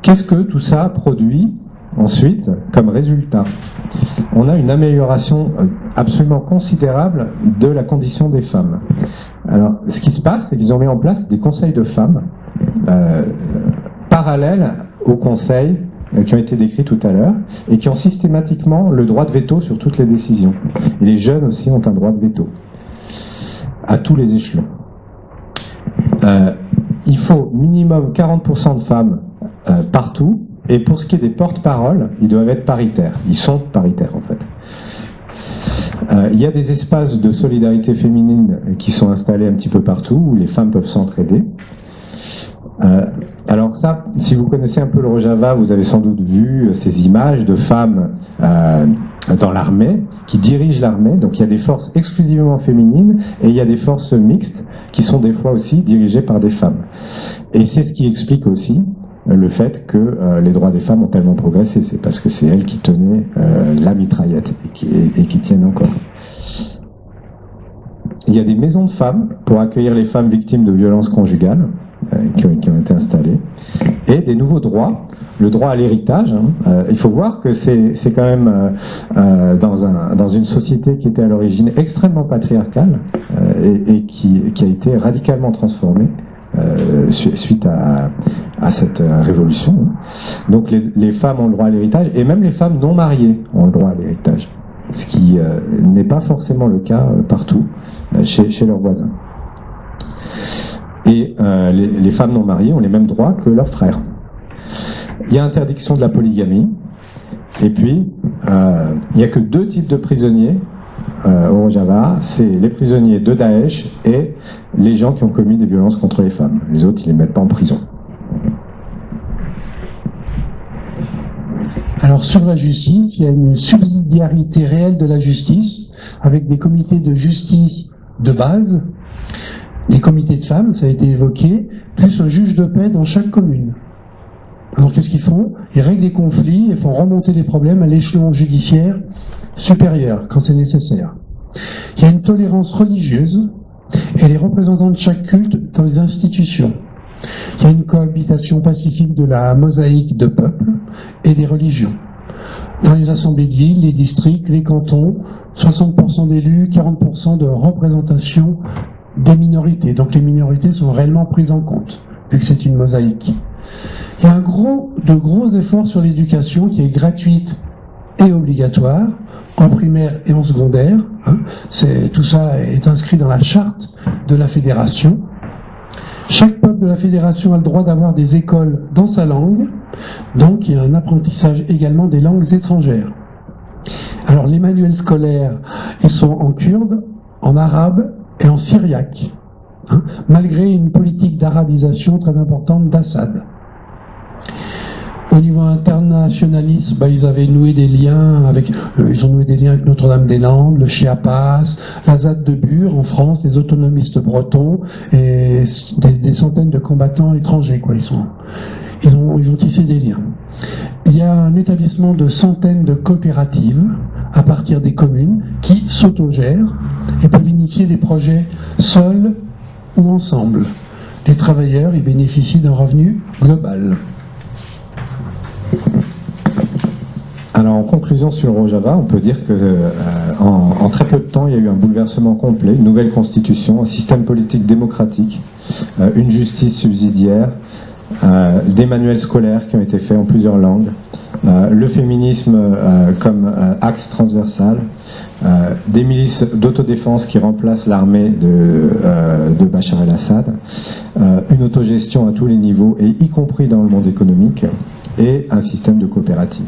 qu'est-ce que tout ça produit ensuite comme résultat? On a une amélioration absolument considérable de la condition des femmes. Alors, ce qui se passe, c'est qu'ils ont mis en place des conseils de femmes parallèles aux conseils qui ont été décrits tout à l'heure, et qui ont systématiquement le droit de veto sur toutes les décisions. Et les jeunes aussi ont un droit de veto, à tous les échelons. Il faut minimum 40% de femmes partout, et pour ce qui est des porte-paroles, ils doivent être paritaires. Ils sont paritaires en fait. Il y a des espaces de solidarité féminine qui sont installés un petit peu partout, où les femmes peuvent s'entraider. Alors ça, si vous connaissez un peu le Rojava, vous avez sans doute vu ces images de femmes dans l'armée, qui dirigent l'armée. Donc il y a des forces exclusivement féminines, et il y a des forces mixtes, qui sont des fois aussi dirigées par des femmes. Et c'est ce qui explique aussi le fait que les droits des femmes ont tellement progressé. C'est parce que c'est elles qui tenaient la mitraillette et qui tiennent encore. Il y a des maisons de femmes pour accueillir les femmes victimes de violences conjugales qui ont été installées, et des nouveaux droits. Le droit à l'héritage, il faut voir que c'est quand même dans une société qui était à l'origine extrêmement patriarcale et qui a été radicalement transformée suite à cette révolution. Donc les femmes ont le droit à l'héritage, et même les femmes non mariées ont le droit à l'héritage, ce qui n'est pas forcément le cas partout chez leurs voisins. Et les femmes non mariées ont les mêmes droits que leurs frères. Il y a interdiction de la polygamie, et puis il n'y a que 2 types de prisonniers au Rojava, c'est les prisonniers de Daesh et les gens qui ont commis des violences contre les femmes. Les autres, ils ne les mettent pas en prison. Alors sur la justice, il y a une subsidiarité réelle de la justice, avec des comités de justice de base, des comités de femmes, ça a été évoqué, plus un juge de paix dans chaque commune. Alors qu'est-ce qu'ils font? Ils règlent des conflits et font remonter les problèmes à l'échelon judiciaire supérieur, quand c'est nécessaire. Il y a une tolérance religieuse et les représentants de chaque culte dans les institutions. Il y a une cohabitation pacifique de la mosaïque de peuples et des religions. Dans les assemblées de villes, les districts, les cantons, 60% d'élus, 40% de représentation des minorités. Donc les minorités sont réellement prises en compte, vu que c'est une mosaïque. Il y a de gros efforts sur l'éducation qui est gratuite et obligatoire, en primaire et en secondaire. Tout ça est inscrit dans la charte de la fédération. Chaque peuple de la fédération a le droit d'avoir des écoles dans sa langue, donc il y a un apprentissage également des langues étrangères. Alors les manuels scolaires, ils sont en kurde, en arabe et en syriaque, malgré une politique d'arabisation très importante d'Assad. Au niveau internationaliste, ils avaient noué des liens avec, Notre-Dame-des-Landes, le Chiapas, la ZAD de Bure en France, les autonomistes bretons et des centaines de combattants étrangers, quoi. Ils ont tissé des liens. Il y a un établissement de centaines de coopératives à partir des communes qui s'autogèrent et peuvent initier des projets seuls ou ensemble. Les travailleurs y bénéficient d'un revenu global. Alors en conclusion sur le Rojava, on peut dire que en très peu de temps, il y a eu un bouleversement complet, une nouvelle constitution, un système politique démocratique, une justice subsidiaire, des manuels scolaires qui ont été faits en plusieurs langues, le féminisme comme axe transversal, des milices d'autodéfense qui remplacent l'armée de Bachar el-Assad, une autogestion à tous les niveaux, et y compris dans le monde économique, et un système de coopérative.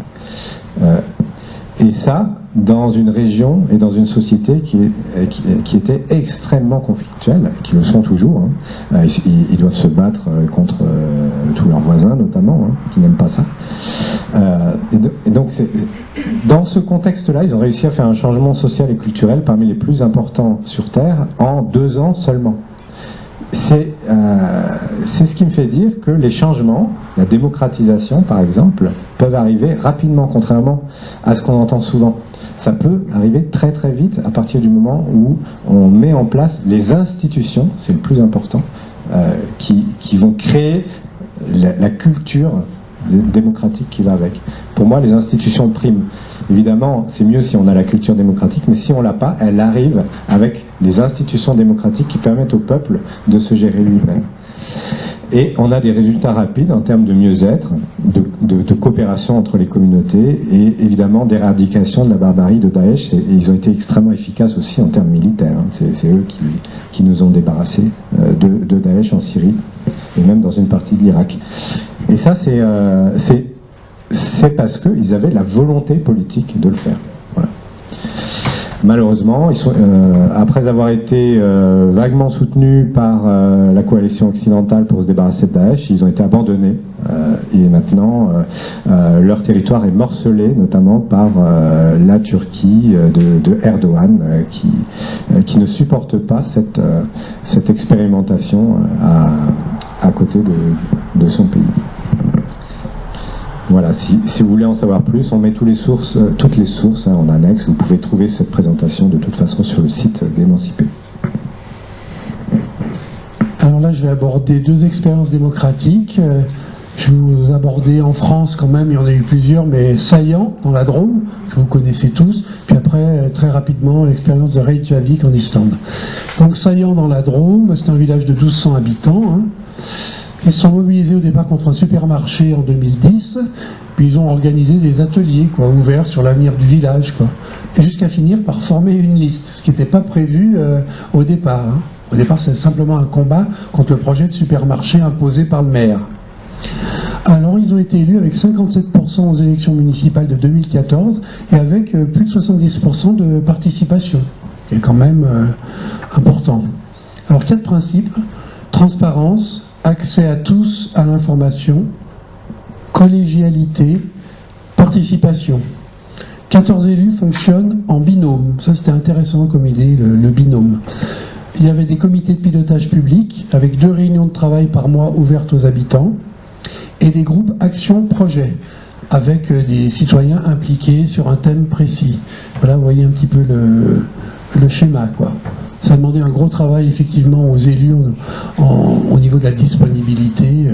Et ça, dans une région et dans une société qui était extrêmement conflictuelle, qui le sont toujours. Ils doivent se battre contre tous leurs voisins, notamment, qui n'aiment pas ça. Et donc, dans ce contexte-là, ils ont réussi à faire un changement social et culturel parmi les plus importants sur Terre en 2 ans seulement. C'est ce qui me fait dire que les changements, la démocratisation par exemple, peuvent arriver rapidement, contrairement à ce qu'on entend souvent. Ça peut arriver très très vite à partir du moment où on met en place les institutions, c'est le plus important, qui vont créer la culture démocratique qui va avec. Pour moi, les institutions priment. Évidemment, c'est mieux si on a la culture démocratique, mais si on l'a pas, elle arrive avec les institutions démocratiques qui permettent au peuple de se gérer lui-même. Et on a des résultats rapides en termes de mieux-être, de coopération entre les communautés et évidemment d'éradication de la barbarie de Daesh. Et ils ont été extrêmement efficaces aussi en termes militaires. Hein. C'est eux qui nous ont débarrassés de Daesh en Syrie et même dans une partie de l'Irak. Et ça, c'est parce qu'ils avaient la volonté politique de le faire. Voilà. Malheureusement, après avoir été vaguement soutenus par la coalition occidentale pour se débarrasser de Daesh, ils ont été abandonnés et maintenant leur territoire est morcelé, notamment par la Turquie de Erdogan, qui ne supporte pas cette expérimentation à côté de son pays. Voilà, si vous voulez en savoir plus, on met toutes les sources en annexe. Vous pouvez trouver cette présentation de toute façon sur le site d'Émancipé. Alors là, je vais aborder 2 expériences démocratiques. Je vais vous aborder en France quand même, il y en a eu plusieurs, mais Saillant, dans la Drôme, que vous connaissez tous. Puis après, très rapidement, l'expérience de Reykjavik en Islande. Donc Saillant, dans la Drôme, c'est un village de 1200 habitants. Hein. Ils se sont mobilisés au départ contre un supermarché en 2010, puis ils ont organisé des ateliers ouverts sur l'avenir du village, et jusqu'à finir par former une liste, ce qui n'était pas prévu au départ. Hein. Au départ, c'est simplement un combat contre le projet de supermarché imposé par le maire. Alors, ils ont été élus avec 57% aux élections municipales de 2014 et avec plus de 70% de participation, qui est quand même important. Alors, 4 principes: transparence, accès à tous à l'information, collégialité, participation. 14 élus fonctionnent en binôme. Ça, c'était intéressant comme idée, le binôme. Il y avait des comités de pilotage public avec 2 réunions de travail par mois ouvertes aux habitants et des groupes action-projet avec des citoyens impliqués sur un thème précis. Voilà, vous voyez un petit peu le schéma, Ça a demandé un gros travail effectivement aux élus au niveau de la disponibilité.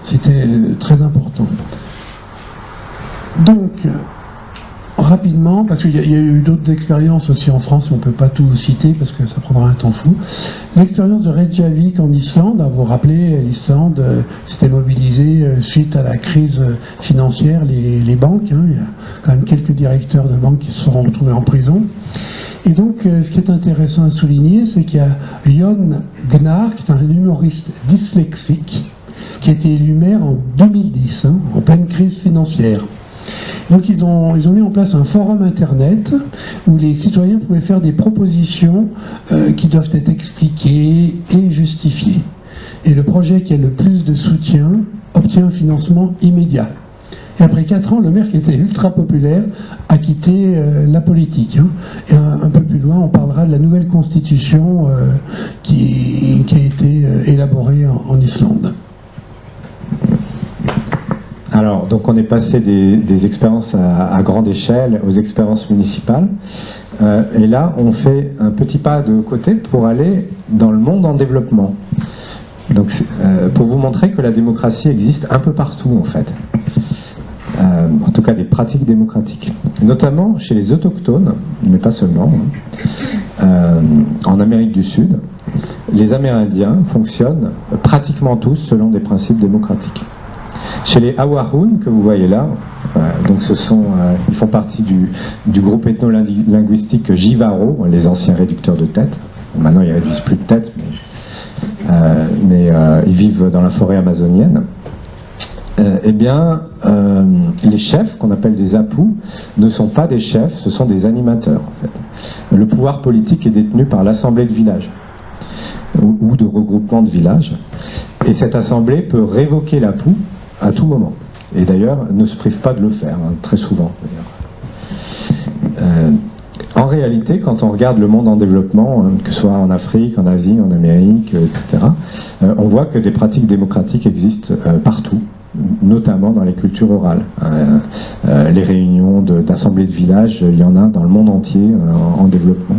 C'était très important. Donc, rapidement, parce qu'il y a eu d'autres expériences aussi en France, on ne peut pas tout citer parce que ça prendra un temps fou. L'expérience de Reykjavik en Islande, vous vous rappelez, l'Islande s'était mobilisée suite à la crise financière, les banques. Hein, il y a quand même quelques directeurs de banques qui se seront retrouvés en prison. Et donc, ce qui est intéressant à souligner, c'est qu'il y a Jon Gnarr, qui est un humoriste dyslexique, qui a été élu maire en 2010, en pleine crise financière. Donc, ils ont mis en place un forum internet où les citoyens pouvaient faire des propositions qui doivent être expliquées et justifiées. Et le projet qui a le plus de soutien obtient un financement immédiat. Et après 4 ans, le maire, qui était ultra populaire, a quitté la politique. Hein. Et un peu plus loin, on parlera de la nouvelle constitution qui a été élaborée en Islande. Alors, donc on est passé des expériences à grande échelle aux expériences municipales. Et là, on fait un petit pas de côté pour aller dans le monde en développement. Donc, pour vous montrer que la démocratie existe un peu partout, en fait. En tout cas des pratiques démocratiques, notamment chez les autochtones, mais pas seulement. En Amérique du Sud, les Amérindiens fonctionnent pratiquement tous selon des principes démocratiques. Chez les Awarun, que vous voyez là, donc ils font partie du groupe ethno-linguistique Jivaro, les anciens réducteurs de têtes. Maintenant, ils réduisent plus de têtes, mais ils vivent dans la forêt amazonienne. Les chefs, qu'on appelle des apous, ne sont pas des chefs, ce sont des animateurs. En fait. Le pouvoir politique est détenu par l'assemblée de village ou de regroupement de villages. Et cette assemblée peut révoquer l'apou à tout moment. Et d'ailleurs, ne se prive pas de le faire, très souvent. En réalité, quand on regarde le monde en développement, que ce soit en Afrique, en Asie, en Amérique, etc., on voit que des pratiques démocratiques existent partout, notamment dans les cultures orales. Les réunions d'assemblées de village, il y en a dans le monde entier en développement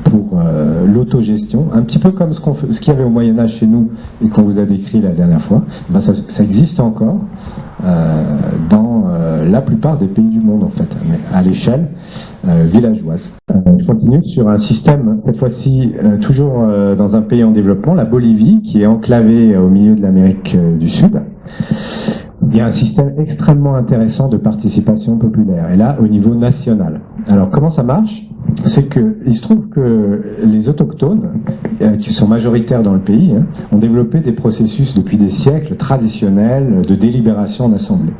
pour l'autogestion, un petit peu comme ce qu'il y avait au Moyen-Âge chez nous et qu'on vous a décrit la dernière fois. Ben ça existe encore dans la plupart des pays du monde en fait, mais à l'échelle villageoise. Je continue sur un système, cette fois-ci toujours dans un pays en développement, la Bolivie, qui est enclavée au milieu de l'Amérique du Sud. Il y a un système extrêmement intéressant de participation populaire, et là au niveau national. Alors comment ça marche ? C'est qu'il se trouve que les autochtones, qui sont majoritaires dans le pays, ont développé des processus depuis des siècles traditionnels de délibération en assemblée.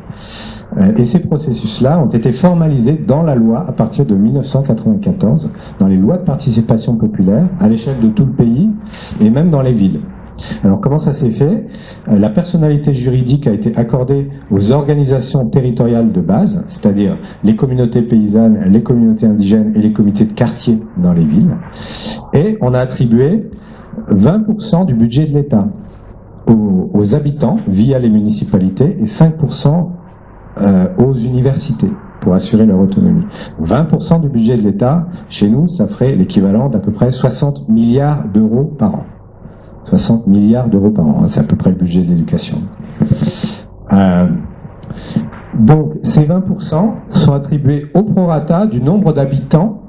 Et ces processus-là ont été formalisés dans la loi à partir de 1994, dans les lois de participation populaire, à l'échelle de tout le pays, et même dans les villes. Alors comment ça s'est fait ? La personnalité juridique a été accordée aux organisations territoriales de base, c'est-à-dire les communautés paysannes, les communautés indigènes et les comités de quartier dans les villes. Et on a attribué 20% du budget de l'État aux habitants via les municipalités et 5% aux universités pour assurer leur autonomie. 20% du budget de l'État, chez nous, ça ferait l'équivalent d'à peu près 60 milliards d'euros par an. 60 milliards d'euros par an, c'est à peu près le budget de l'éducation. Donc ces 20% sont attribués au prorata du nombre d'habitants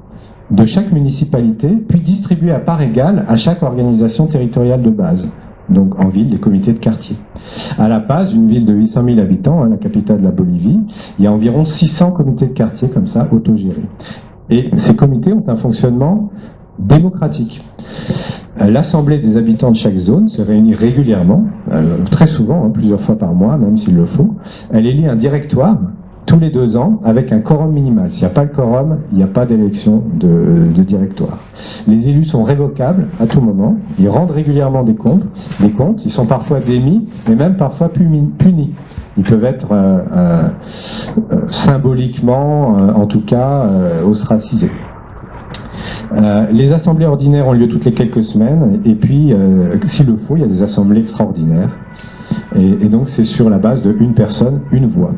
de chaque municipalité, puis distribués à part égale à chaque organisation territoriale de base. Donc en ville, des comités de quartier. À La Paz, une ville de 800 000 habitants, la capitale de la Bolivie, il y a environ 600 comités de quartier comme ça, autogérés. Et ces comités ont un fonctionnement démocratique. L'assemblée des habitants de chaque zone se réunit régulièrement, très souvent, plusieurs fois par mois, même s'il le faut. Elle élit un directoire tous les 2 ans avec un quorum minimal. S'il n'y a pas le quorum, il n'y a pas d'élection de directoire. Les élus sont révocables à tout moment. Ils rendent régulièrement des comptes. Ils sont parfois démis, mais même parfois punis. Ils peuvent être symboliquement, en tout cas, ostracisés. Les assemblées ordinaires ont lieu toutes les quelques semaines, et puis, s'il le faut, il y a des assemblées extraordinaires. Et donc, c'est sur la base de une personne, une voix.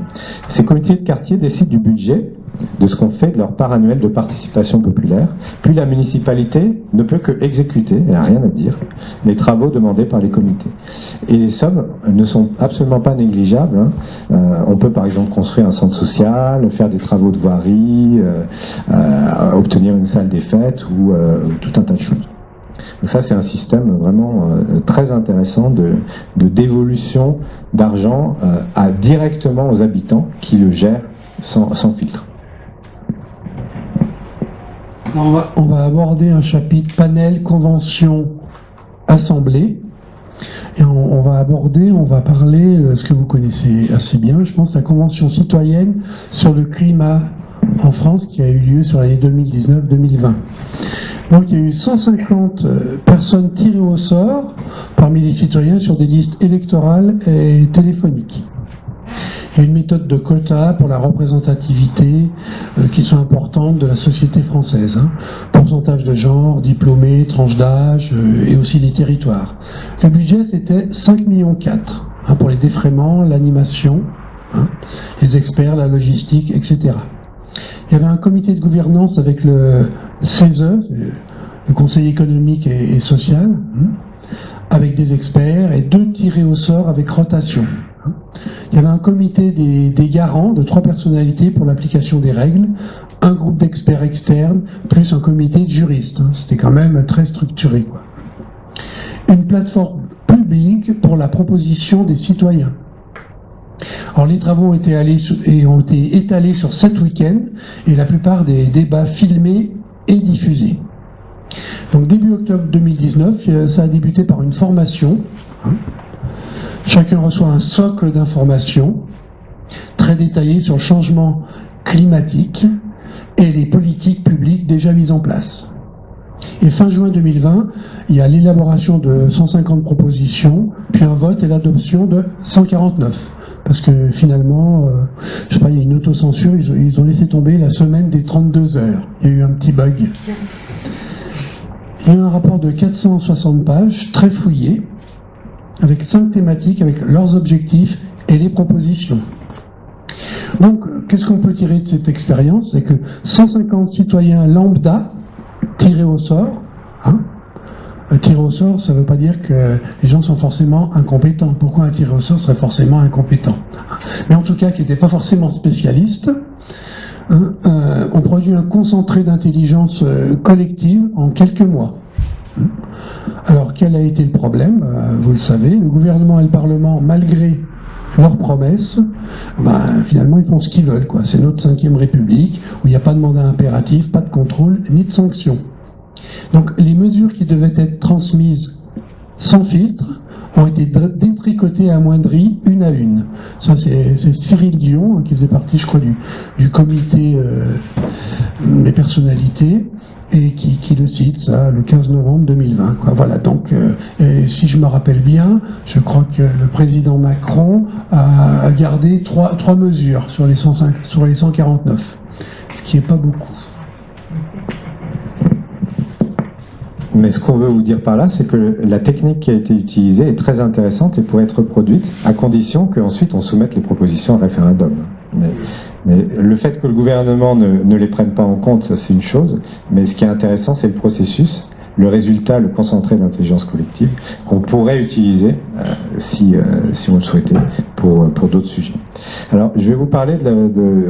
Ces comités de quartier décident du budget, de ce qu'on fait de leur part annuelle de participation populaire, puis la municipalité ne peut que exécuter, elle n'a rien à dire, les travaux demandés par les comités. Et les sommes ne sont absolument pas négligeables. On peut par exemple construire un centre social, faire des travaux de voirie, obtenir une salle des fêtes ou tout un tas de choses. Donc ça, c'est un système vraiment très intéressant de dévolution d'argent directement aux habitants qui le gèrent sans filtre. On va aborder un chapitre panel, convention, assemblée. Et on va parler de ce que vous connaissez assez bien, je pense, la convention citoyenne sur le climat en France qui a eu lieu sur l'année 2019-2020. Donc il y a eu 150 personnes tirées au sort parmi les citoyens sur des listes électorales et téléphoniques. Il y a une méthode de quota pour la représentativité qui sont importantes de la société française. Pourcentage de genre, diplômés, tranche d'âge et aussi les territoires. Le budget c'était 5,4 millions pour les défraiements, l'animation, les experts, la logistique, etc. Il y avait un comité de gouvernance avec le CESE, le Conseil économique et social, avec des experts et 2 tirés au sort avec rotation. Il y avait un comité des garants de 3 personnalités pour l'application des règles, un groupe d'experts externes, plus un comité de juristes. C'était quand même très structuré, quoi. Une plateforme publique pour la proposition des citoyens. Alors les travaux ont été étalés sur 7 week-ends et la plupart des débats filmés et diffusés. Donc début octobre 2019, ça a débuté par une formation. Chacun reçoit un socle d'informations très détaillé sur le changement climatique et les politiques publiques déjà mises en place. Et fin juin 2020, il y a l'élaboration de 150 propositions, puis un vote et l'adoption de 149. Parce que finalement, je sais pas, il y a une autocensure, ils ont laissé tomber la semaine des 32 heures. Il y a eu un petit bug. Il y a un rapport de 460 pages, très fouillé, avec 5 thématiques, avec leurs objectifs et les propositions. Donc, qu'est-ce qu'on peut tirer de cette expérience? C'est que 150 citoyens lambda tirés au sort, hein, tiré au sort, ça ne veut pas dire que les gens sont forcément incompétents. Pourquoi un tiré au sort serait forcément incompétent? Mais en tout cas, qui n'étaient pas forcément spécialistes, ont produit un concentré d'intelligence collective en quelques mois. Alors, quel a été le problème? Vous le savez, le gouvernement et le Parlement, malgré leurs promesses, finalement, ils font ce qu'ils veulent, quoi. C'est notre 5e République, où il n'y a pas de mandat impératif, pas de contrôle, ni de sanctions. Donc, les mesures qui devaient être transmises sans filtre ont été détricotées et amoindries une à une. Ça, c'est Cyril Dion, qui faisait partie, je crois, du comité des personnalités, et qui le cite, ça, le 15 novembre 2020. Quoi. Voilà, donc, si je me rappelle bien, je crois que le président Macron a gardé trois mesures sur les 149, ce qui n'est pas beaucoup. Mais ce qu'on veut vous dire par là, c'est que la technique qui a été utilisée est très intéressante et pourrait être reproduite, à condition qu'ensuite on soumette les propositions à référendum. Mais le fait que le gouvernement ne les prenne pas en compte, ça c'est une chose, mais ce qui est intéressant, c'est le processus, le résultat, le concentré d'intelligence collective, qu'on pourrait utiliser, si on le souhaitait, pour d'autres sujets. Alors, je vais vous parler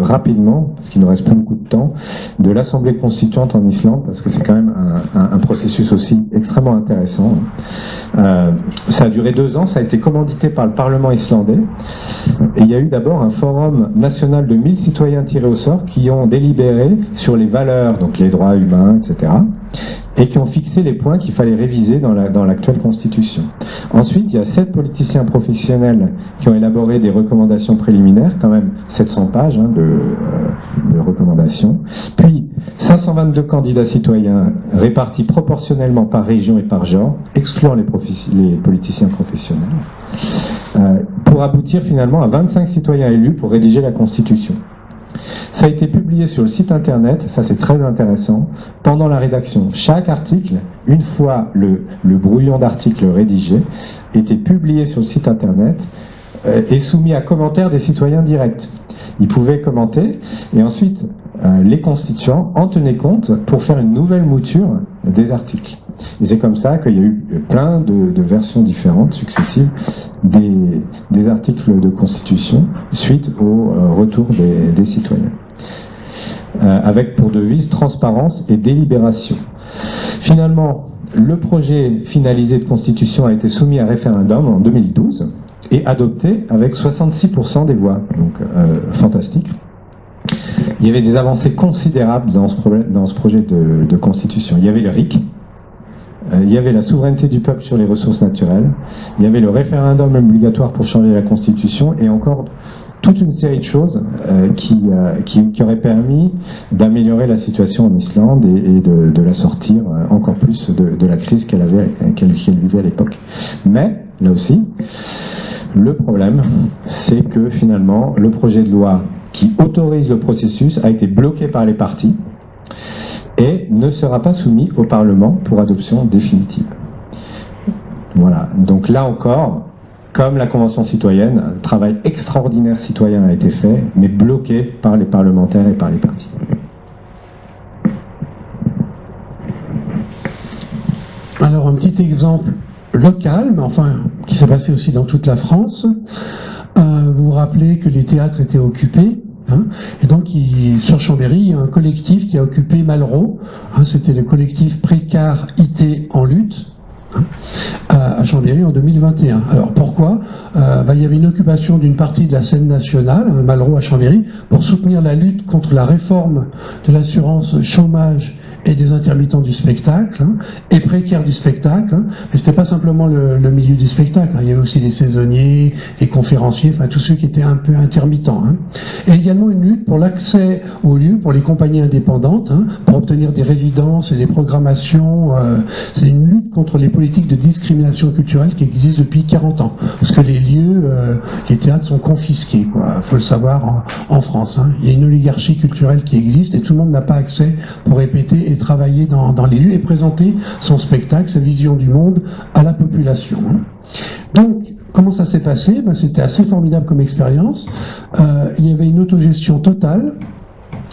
rapidement, parce qu'il ne reste plus beaucoup de temps, de l'Assemblée constituante en Islande, parce que c'est quand même un processus aussi extrêmement intéressant. Ça a duré 2 ans, ça a été commandité par le Parlement islandais, et il y a eu d'abord un forum national de 1000 citoyens tirés au sort qui ont délibéré sur les valeurs, donc les droits humains, etc., et qui ont fixé les points qu'il fallait réviser dans l'actuelle Constitution. Ensuite, il y a 7 politiciens professionnels qui ont élaboré des recommandations préliminaires, quand même 700 pages de recommandations. Puis, 522 candidats citoyens répartis proportionnellement par région et par genre, excluant les politiciens professionnels, pour aboutir finalement à 25 citoyens élus pour rédiger la Constitution. Ça a été publié sur le site internet, ça c'est très intéressant, pendant la rédaction. Chaque article, une fois le brouillon d'article rédigé, était publié sur le site internet et soumis à commentaires des citoyens directs. Ils pouvaient commenter et ensuite les constituants en tenaient compte pour faire une nouvelle mouture des articles. Et c'est comme ça qu'il y a eu plein de versions différentes, successives, des articles de Constitution suite au retour des citoyens. Avec pour devise transparence et délibération. Finalement, le projet finalisé de Constitution a été soumis à référendum en 2012 et adopté avec 66% des voix. Donc, fantastique. Il y avait des avancées considérables dans ce projet de Constitution. Il y avait le RIC, il y avait la souveraineté du peuple sur les ressources naturelles, il y avait le référendum obligatoire pour changer la Constitution, et encore toute une série de choses qui auraient permis d'améliorer la situation en Islande et de la sortir encore plus de la crise qu'elle vivait à l'époque. Mais, là aussi, le problème, c'est que finalement, le projet de loi qui autorise le processus a été bloqué par les partis et ne sera pas soumis au Parlement pour adoption définitive. Voilà, donc là encore, comme la Convention citoyenne, un travail extraordinaire citoyen a été fait, mais bloqué par les parlementaires et par les partis. Alors un petit exemple local, mais enfin qui s'est passé aussi dans toute la France. Vous vous rappelez que les théâtres étaient occupés, hein, et donc sur Chambéry, il y a un collectif qui a occupé Malraux, hein, c'était le collectif Précar IT en lutte, hein, à Chambéry en 2021. Alors pourquoi il y avait une occupation d'une partie de la scène nationale, Malraux à Chambéry, pour soutenir la lutte contre la réforme de l'assurance chômage et des intermittents du spectacle, hein, et précaires du spectacle, hein, mais c'était pas simplement le milieu du spectacle, hein, il y avait aussi les saisonniers, les conférenciers, enfin tous ceux qui étaient un peu intermittents, hein. Et également une lutte pour l'accès aux lieux pour les compagnies indépendantes, hein, pour obtenir des résidences et des programmations. C'est une lutte contre les politiques de discrimination culturelle qui existent depuis 40 ans, parce que les lieux, les théâtres sont confisqués, quoi. Faut le savoir en France, hein. Il y a une oligarchie culturelle qui existe et tout le monde n'a pas accès pour répéter et et travailler dans les lieux et présenter son spectacle, sa vision du monde à la population. Donc, comment ça s'est passé? C'était assez formidable comme expérience. Il y avait une autogestion totale,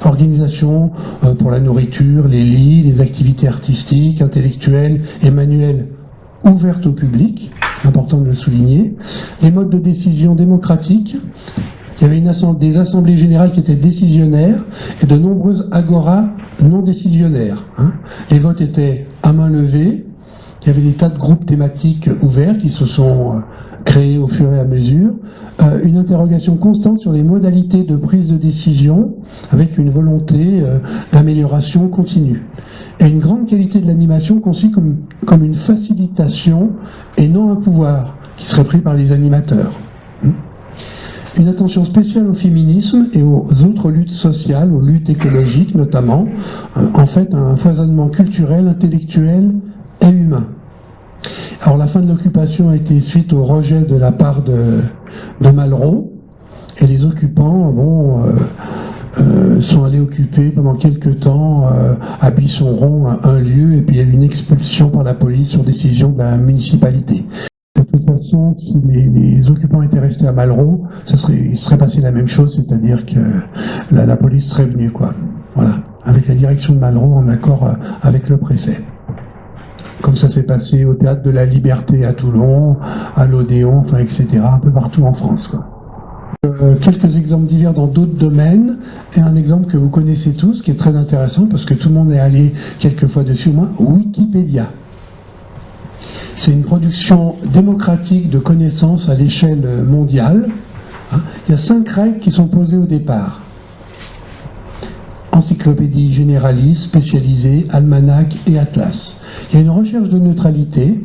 organisation pour la nourriture, les lits, les activités artistiques, intellectuelles et manuelles ouvertes au public, important de le souligner, les modes de décision démocratiques. Il y avait des assemblées générales qui étaient décisionnaires et de nombreuses agoras non décisionnaires. Les votes étaient à main levée. Il y avait des tas de groupes thématiques ouverts qui se sont créés au fur et à mesure. Une interrogation constante sur les modalités de prise de décision avec une volonté d'amélioration continue. Et une grande qualité de l'animation conçue comme une facilitation et non un pouvoir qui serait pris par les animateurs. Une attention spéciale au féminisme et aux autres luttes sociales, aux luttes écologiques notamment. En fait, un foisonnement culturel, intellectuel et humain. Alors la fin de l'occupation a été suite au rejet de la part de Malraux, et les occupants sont allés occuper pendant quelques temps à Buisson-Rond un lieu, et puis il y a eu une expulsion par la police sur décision de la municipalité. De toute façon, si les occupants étaient restés à Malraux, il serait passé la même chose, c'est-à-dire que la police serait venue, quoi. Voilà, avec la direction de Malraux en accord avec le préfet. Comme ça s'est passé au Théâtre de la Liberté à Toulon, à l'Odéon, enfin, etc., un peu partout en France, quoi. Quelques exemples divers dans d'autres domaines, et un exemple que vous connaissez tous, qui est très intéressant, parce que tout le monde est allé quelques fois dessus, au moins, Wikipédia. C'est une production démocratique de connaissances à l'échelle mondiale. Il y a 5 règles qui sont posées au départ. Encyclopédie généraliste, spécialisée, almanach et atlas. Il y a une recherche de neutralité,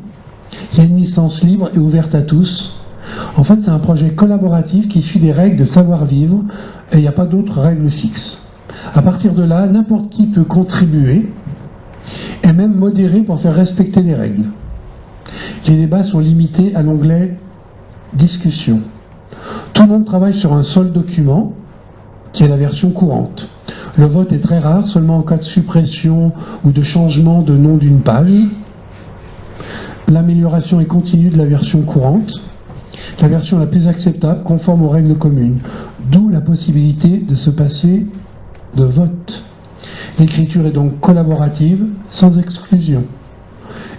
il y a une licence libre et ouverte à tous. En fait, c'est un projet collaboratif qui suit des règles de savoir-vivre, et il n'y a pas d'autres règles fixes. À partir de là, n'importe qui peut contribuer, et même modérer pour faire respecter les règles. Les débats sont limités à l'onglet « Discussion ». Tout le monde travaille sur un seul document, qui est la version courante. Le vote est très rare, seulement en cas de suppression ou de changement de nom d'une page. L'amélioration est continue de la version courante. La version la plus acceptable, conforme aux règles communes. D'où la possibilité de se passer de vote. L'écriture est donc collaborative, sans exclusion.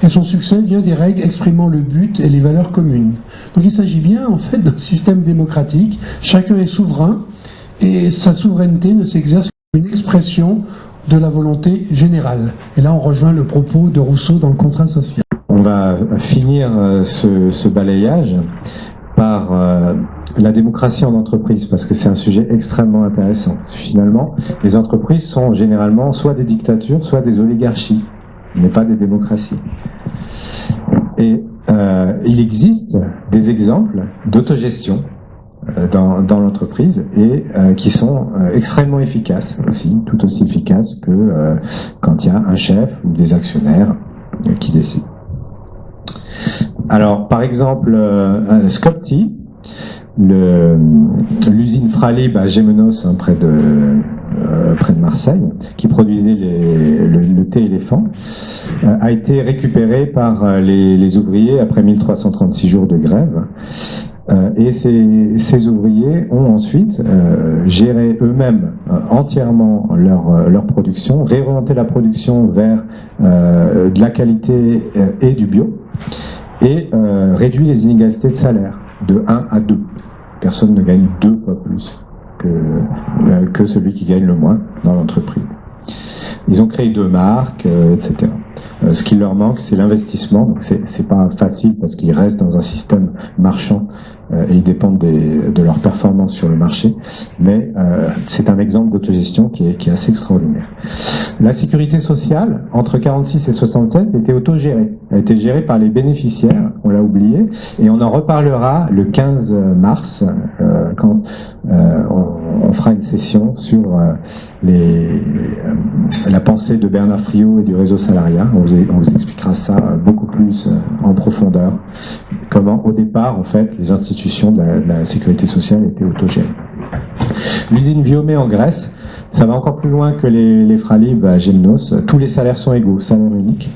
Et son succès vient des règles exprimant le but et les valeurs communes. Donc il s'agit bien en fait d'un système démocratique. Chacun est souverain et sa souveraineté ne s'exerce qu'une expression de la volonté générale. Et là on rejoint le propos de Rousseau dans le contrat social. On va finir ce balayage par la démocratie en entreprise, parce que c'est un sujet extrêmement intéressant. Finalement, les entreprises sont généralement soit des dictatures, soit des oligarchies, mais pas des démocraties. Et il existe des exemples d'autogestion dans l'entreprise et qui sont extrêmement efficaces aussi, tout aussi efficaces que quand il y a un chef ou des actionnaires qui décident. Alors, par exemple, Scopti, l'usine Fralib à Gémenos, hein, près de Marseille, qui produisait le thé éléphant, a été récupéré par les ouvriers après 1336 jours de grève. Et ces ouvriers ont ensuite géré eux-mêmes entièrement leur production, réorienté la production vers de la qualité et du bio, et réduit les inégalités de salaire de 1 à 2. Personne ne gagne 2 fois plus que celui qui gagne le moins dans l'entreprise. Ils ont créé 2 marques, etc. Ce qui leur manque, c'est l'investissement. Donc c'est pas facile parce qu'ils restent dans un système marchand et ils dépendent de leur performance sur le marché. Mais c'est un exemple d'autogestion qui est assez extraordinaire. La sécurité sociale, entre 46 et 67, était autogérée. Elle était gérée par les bénéficiaires, on l'a oublié, et on en reparlera le 15 mars quand on fera une session sur la pensée de Bernard Friot et du réseau salariat. On vous expliquera ça beaucoup plus en profondeur. Comment, au départ, en fait, les institutions de la sécurité sociale étaient autogérées. L'usine Viomé en Grèce, Ça va encore plus loin que les fralib à Gymnos. Tous les salaires sont égaux, salaire unique.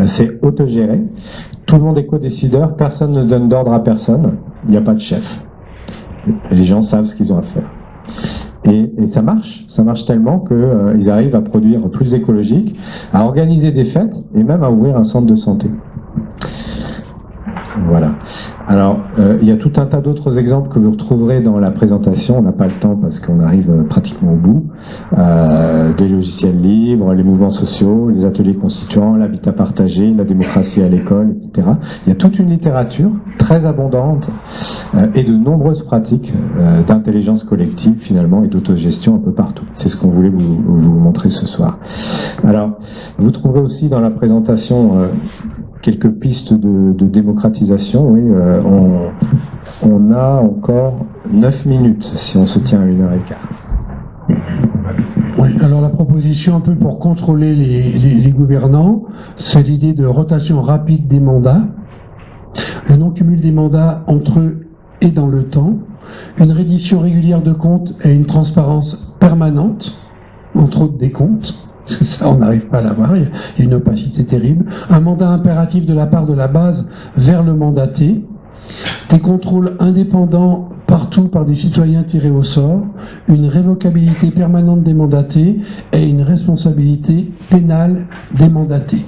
C'est autogéré. Tout le monde est co-décideur, personne ne donne d'ordre à personne. Il n'y a pas de chef. Les gens savent ce qu'ils ont à faire. Et ça marche tellement qu'ils arrivent à produire plus écologique, à organiser des fêtes et même à ouvrir un centre de santé. Voilà. Alors, il y a tout un tas d'autres exemples que vous retrouverez dans la présentation. On n'a pas le temps parce qu'on arrive pratiquement au bout. Des logiciels libres, les mouvements sociaux, les ateliers constituants, l'habitat partagé, la démocratie à l'école, etc. Il y a toute une littérature très abondante et de nombreuses pratiques d'intelligence collective finalement et d'autogestion un peu partout. C'est ce qu'on voulait vous montrer ce soir. Alors, vous trouverez aussi dans la présentation quelques pistes de démocratisation. Oui, on a encore 9 minutes si on se tient à 1h15. Oui, alors la proposition un peu pour contrôler les gouvernants, c'est l'idée de rotation rapide des mandats, le non-cumul des mandats entre eux et dans le temps, une reddition régulière de comptes et une transparence permanente, entre autres des comptes. Parce que ça, on n'arrive pas à l'avoir, il y a une opacité terrible. Un mandat impératif de la part de la base vers le mandaté. Des contrôles indépendants partout par des citoyens tirés au sort. Une révocabilité permanente des mandatés et une responsabilité pénale des mandatés.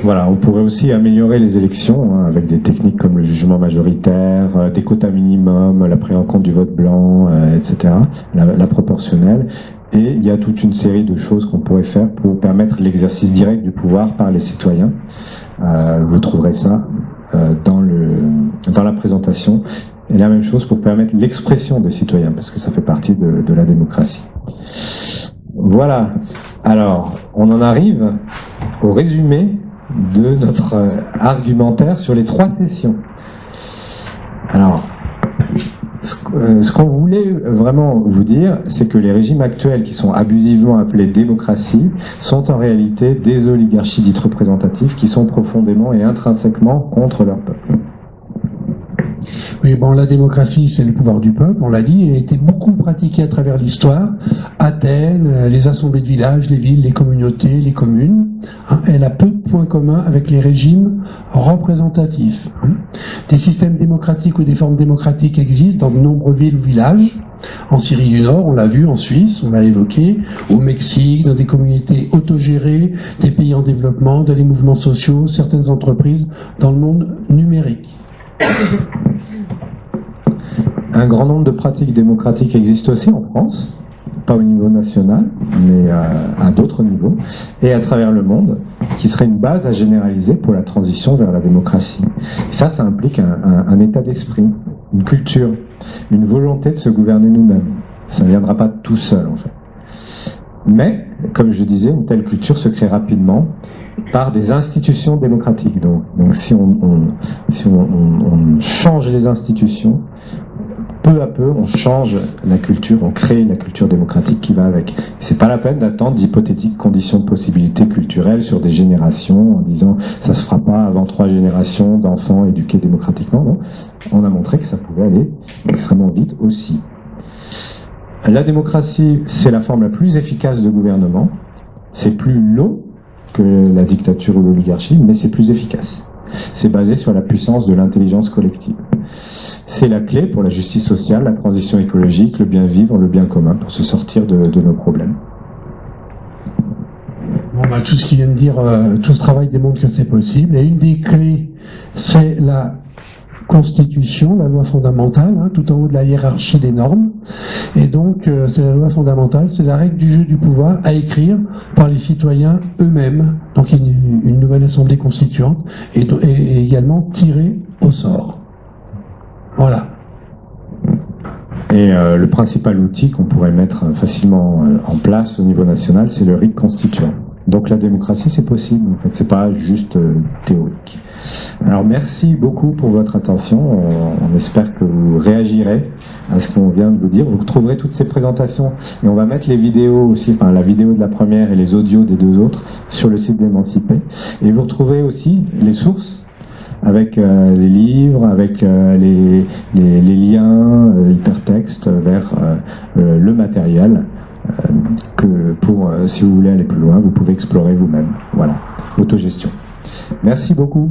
Voilà, on pourrait aussi améliorer les élections avec des techniques comme le jugement majoritaire, des quotas minimums, la prise en compte du vote blanc, etc., la proportionnelle. Et il y a toute une série de choses qu'on pourrait faire pour permettre l'exercice direct du pouvoir par les citoyens. Vous trouverez ça dans la présentation. Et la même chose pour permettre l'expression des citoyens, parce que ça fait partie de la démocratie. Voilà. Alors, on en arrive au résumé de notre argumentaire sur les 3 sessions. Alors, ce qu'on voulait vraiment vous dire, c'est que les régimes actuels qui sont abusivement appelés démocratie sont en réalité des oligarchies dites représentatives qui sont profondément et intrinsèquement contre leur peuple. Oui, bon, la démocratie, c'est le pouvoir du peuple, on l'a dit, elle a été beaucoup pratiquée à travers l'histoire. Athènes, les assemblées de villages, les villes, les communautés, les communes. Elle a peu de points communs avec les régimes représentatifs. Des systèmes démocratiques ou des formes démocratiques existent dans de nombreuses villes ou villages. En Syrie du Nord, on l'a vu, en Suisse, on l'a évoqué, au Mexique, dans des communautés autogérées, des pays en développement, dans les mouvements sociaux, certaines entreprises, dans le monde numérique. Un grand nombre de pratiques démocratiques existent aussi en France, pas au niveau national, mais à d'autres niveaux, et à travers le monde, qui serait une base à généraliser pour la transition vers la démocratie. Et ça implique un état d'esprit, une culture, une volonté de se gouverner nous-mêmes. Ça ne viendra pas tout seul, en fait. Mais, comme je disais, une telle culture se crée rapidement par des institutions démocratiques. Donc si on change les institutions, peu à peu, on change la culture, on crée la culture démocratique qui va avec. C'est pas la peine d'attendre d'hypothétiques conditions de possibilité culturelle sur des générations en disant ça se fera pas avant 3 générations d'enfants éduqués démocratiquement. Non. On a montré que ça pouvait aller extrêmement vite aussi. La démocratie, c'est la forme la plus efficace de gouvernement. C'est plus long que la dictature ou l'oligarchie, mais c'est plus efficace. C'est basé sur la puissance de l'intelligence collective. C'est la clé pour la justice sociale, la transition écologique, le bien vivre, le bien commun, pour se sortir de nos problèmes. Bon, bah, tout ce qu'il vient de dire, tout ce travail démontre que c'est possible. Et une des clés, c'est la Constitution, la loi fondamentale, tout en haut de la hiérarchie des normes. Et donc, c'est la loi fondamentale, c'est la règle du jeu du pouvoir à écrire par les citoyens eux-mêmes. Donc, une nouvelle assemblée constituante et également tirée au sort. Voilà. Et le principal outil qu'on pourrait mettre facilement en place au niveau national, c'est le rite constituant. Donc la démocratie, c'est possible, en fait, c'est pas juste théorique. Alors merci beaucoup pour votre attention, on espère que vous réagirez à ce qu'on vient de vous dire. Vous trouverez toutes ces présentations et on va mettre les vidéos aussi, enfin la vidéo de la première et les audios des 2 autres sur le site d'Emancipé. Et vous retrouverez aussi les sources avec les livres, avec les liens hypertextes vers le matériel, que si vous voulez aller plus loin, vous pouvez explorer vous-même. Voilà, autogestion. Merci beaucoup.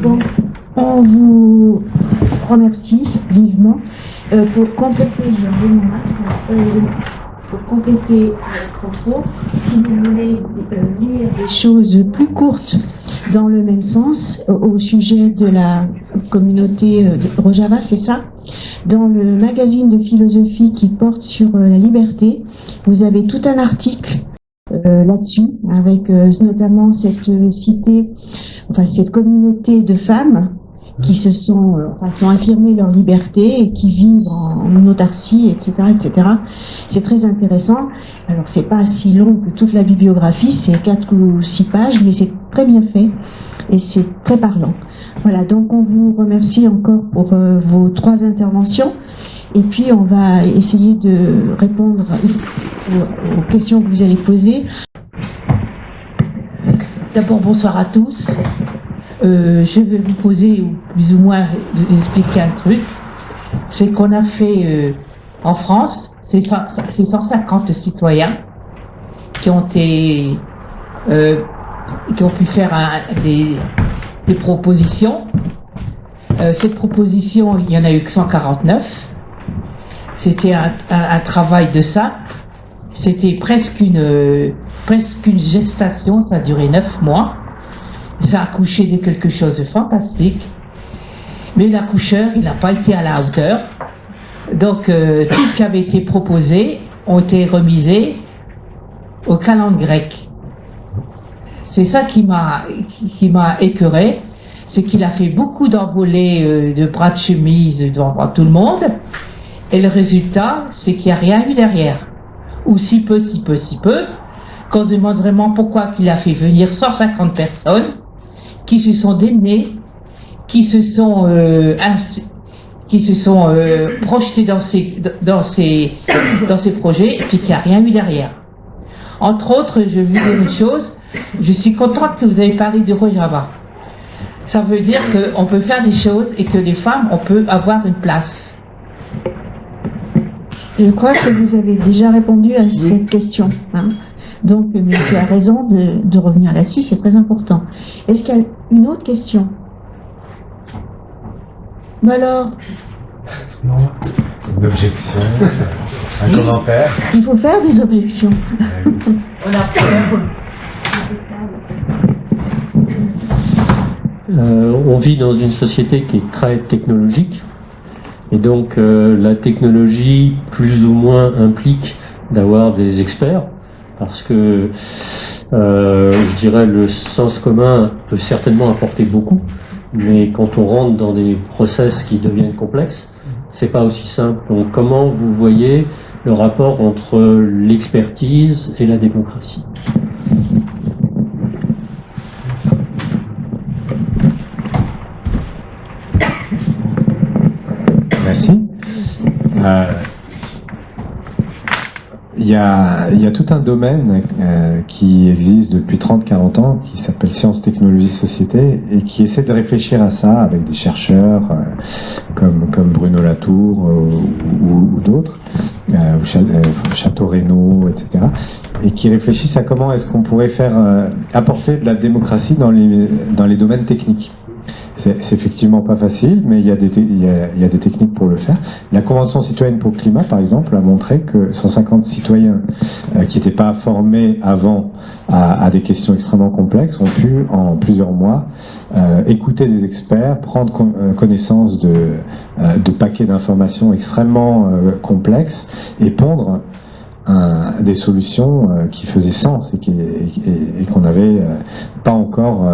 Bon, on vous remercie vivement. Pour compléter, je vais mon masque, pour compléter le propos, si vous voulez lire des choses plus courtes dans le même sens au sujet de la communauté de Rojava, c'est ça? Dans le magazine de philosophie qui porte sur la liberté, vous avez tout un article là-dessus, avec notamment cette cité, enfin cette communauté de femmes qui qui ont affirmé leur liberté et qui vivent en autarcie, etc., etc. C'est très intéressant. Alors c'est pas si long que toute la bibliographie, c'est 4 ou 6 pages, mais c'est très bien fait et c'est très parlant. Voilà, donc on vous remercie encore pour vos 3 interventions. Et puis on va essayer de répondre aux questions que vous allez poser. D'abord, bonsoir à tous. Je vais vous poser, ou plus ou moins vous expliquer un truc. C'est qu'on a fait en France, c'est 150 citoyens qui ont pu faire des propositions. Cette proposition, il n'y en a eu que 149. C'était un travail de ça. C'était presque une gestation, ça a duré 9 mois. Ça a accouché de quelque chose de fantastique. Mais l'accoucheur, il n'a pas été à la hauteur. Donc, tout ce qui avait été proposé ont été remisés au calendrier grec. C'est ça qui m'a écœuré. C'est qu'il a fait beaucoup d'envolées de bras de chemise devant tout le monde. Et le résultat, c'est qu'il n'y a rien eu derrière. Ou si peu, qu'on se demande vraiment pourquoi il a fait venir 150 personnes qui se sont démenées, qui se sont projetées dans ces projets, et puis qu'il n'y a rien eu derrière. Entre autres, je vais vous dire une chose, je suis contente que vous avez parlé de Rojava. Ça veut dire qu'on peut faire des choses et que les femmes, on peut avoir une place. Je crois que vous avez déjà répondu à cette question. Hein. Donc, mais tu as raison de revenir là-dessus, c'est très important. Est-ce qu'il y a une autre question? Mais alors? Non. Une objection, un commentaire. Il faut faire des objections. On vit dans une société qui est très technologique. Et donc la technologie plus ou moins implique d'avoir des experts, parce que je dirais le sens commun peut certainement apporter beaucoup, mais quand on rentre dans des process qui deviennent complexes, c'est pas aussi simple. Donc comment vous voyez le rapport entre l'expertise et la démocratie? Merci. Il y a tout un domaine qui existe depuis 30-40 ans qui s'appelle Sciences, Technologies, Société et qui essaie de réfléchir à ça avec des chercheurs comme Bruno Latour ou d'autres, Château-Renaud, etc. et qui réfléchissent à comment est-ce qu'on pourrait apporter de la démocratie dans les domaines techniques. C'est effectivement pas facile, mais il y a des techniques pour le faire. La Convention citoyenne pour le climat, par exemple, a montré que 150 citoyens qui n'étaient pas formés avant à des questions extrêmement complexes ont pu, en plusieurs mois, écouter des experts, prendre connaissance de paquets d'informations extrêmement complexes et pondre des solutions qui faisaient sens et qu'on n'avait pas encore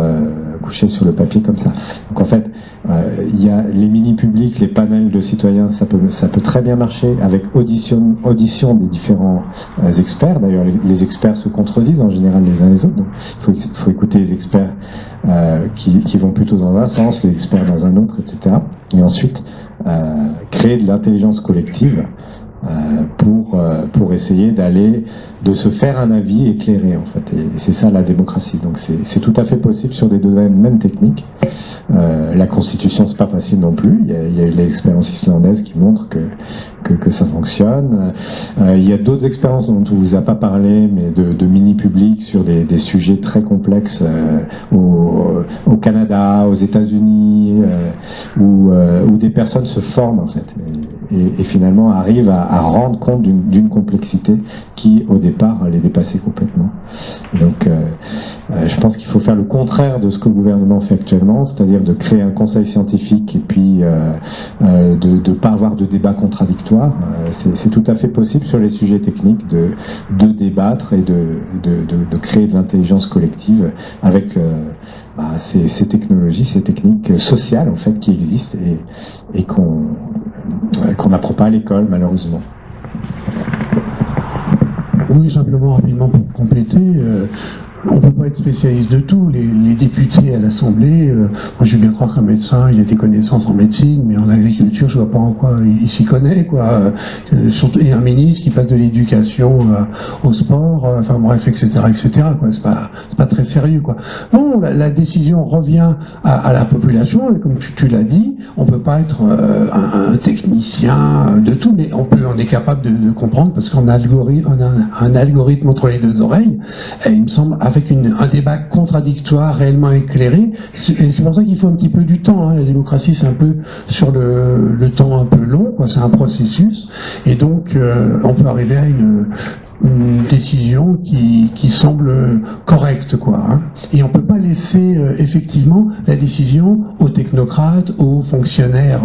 couché sur le papier comme ça. Donc en fait, il y a les mini-publics, les panels de citoyens, ça peut très bien marcher avec audition des différents experts. D'ailleurs, les experts se contredisent en général les uns les autres. Donc il faut écouter les experts qui vont plutôt dans un sens, les experts dans un autre, etc. Et ensuite, créer de l'intelligence collective pour essayer de se faire un avis éclairé en fait. Et c'est ça la démocratie. Donc c'est tout à fait possible sur des domaines même techniques. La constitution c'est pas facile non plus. Il y a eu l'expérience islandaise qui montre que ça fonctionne. Il y a d'autres expériences dont on vous a pas parlé, mais de mini-publics sur des sujets très complexes au Canada, aux États-Unis, où des personnes se forment en fait et finalement arrivent à rendre compte d'une complexité qui au départ les dépassait complètement. Donc je pense qu'il faut faire le contraire de ce que le gouvernement fait actuellement, c'est-à-dire de créer un conseil scientifique et puis de ne pas avoir de débat contradictoire. C'est tout à fait possible sur les sujets techniques de débattre et de créer de l'intelligence collective avec ces technologies, ces techniques sociales en fait qui existent et qu'on n'apprend pas à l'école malheureusement. Oui, simplement rapidement pour compléter, on ne peut pas être spécialiste de tout. Les députés à l'Assemblée, moi je veux bien croire qu'un médecin, il a des connaissances en médecine, mais en agriculture, je vois pas en quoi il s'y connaît, quoi. Surtout, et un ministre qui passe de l'éducation au sport, enfin bref, etc., quoi. C'est pas très sérieux, quoi. Non, la décision revient à la population, et comme tu l'as dit, on peut pas être un technicien de tout, mais on est capable de comprendre parce qu'on a un algorithme entre les deux oreilles, et il me semble, avec un débat contradictoire réellement éclairé. Et c'est pour ça qu'il faut un petit peu du temps. Hein. La démocratie, c'est un peu sur le temps un peu long, quoi. C'est un processus. Et donc, on peut arriver à une décision qui semble correcte, quoi. Hein. Et on peut pas laisser effectivement la décision aux technocrates, aux fonctionnaires.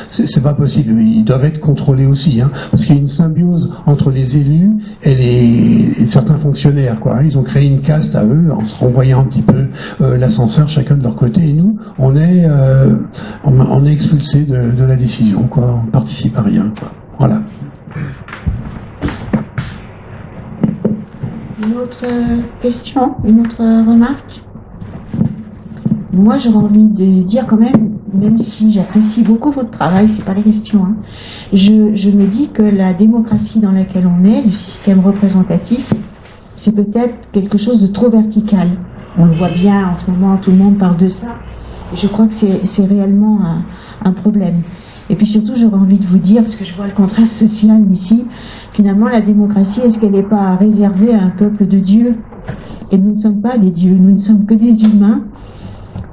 C'est pas possible. Ils doivent être contrôlés aussi, hein, parce qu'il y a une symbiose entre les élus et certains fonctionnaires, quoi. Ils ont créé une caste à eux en se renvoyant un petit peu l'ascenseur chacun de leur côté. Et nous, on est expulsés de la décision, quoi. On participe à rien, quoi. Voilà. Une autre question, une autre remarque? Moi, j'aurais envie de dire quand même si j'apprécie beaucoup votre travail, c'est pas la question, hein, je me dis que la démocratie dans laquelle on est, le système représentatif, c'est peut-être quelque chose de trop vertical. On le voit bien en ce moment, tout le monde parle de ça. Et je crois que c'est réellement un problème. Et puis surtout, j'aurais envie de vous dire, parce que je vois le contraste social ici, finalement, la démocratie, est-ce qu'elle n'est pas réservée à un peuple de dieux? Et nous ne sommes pas des dieux, nous ne sommes que des humains,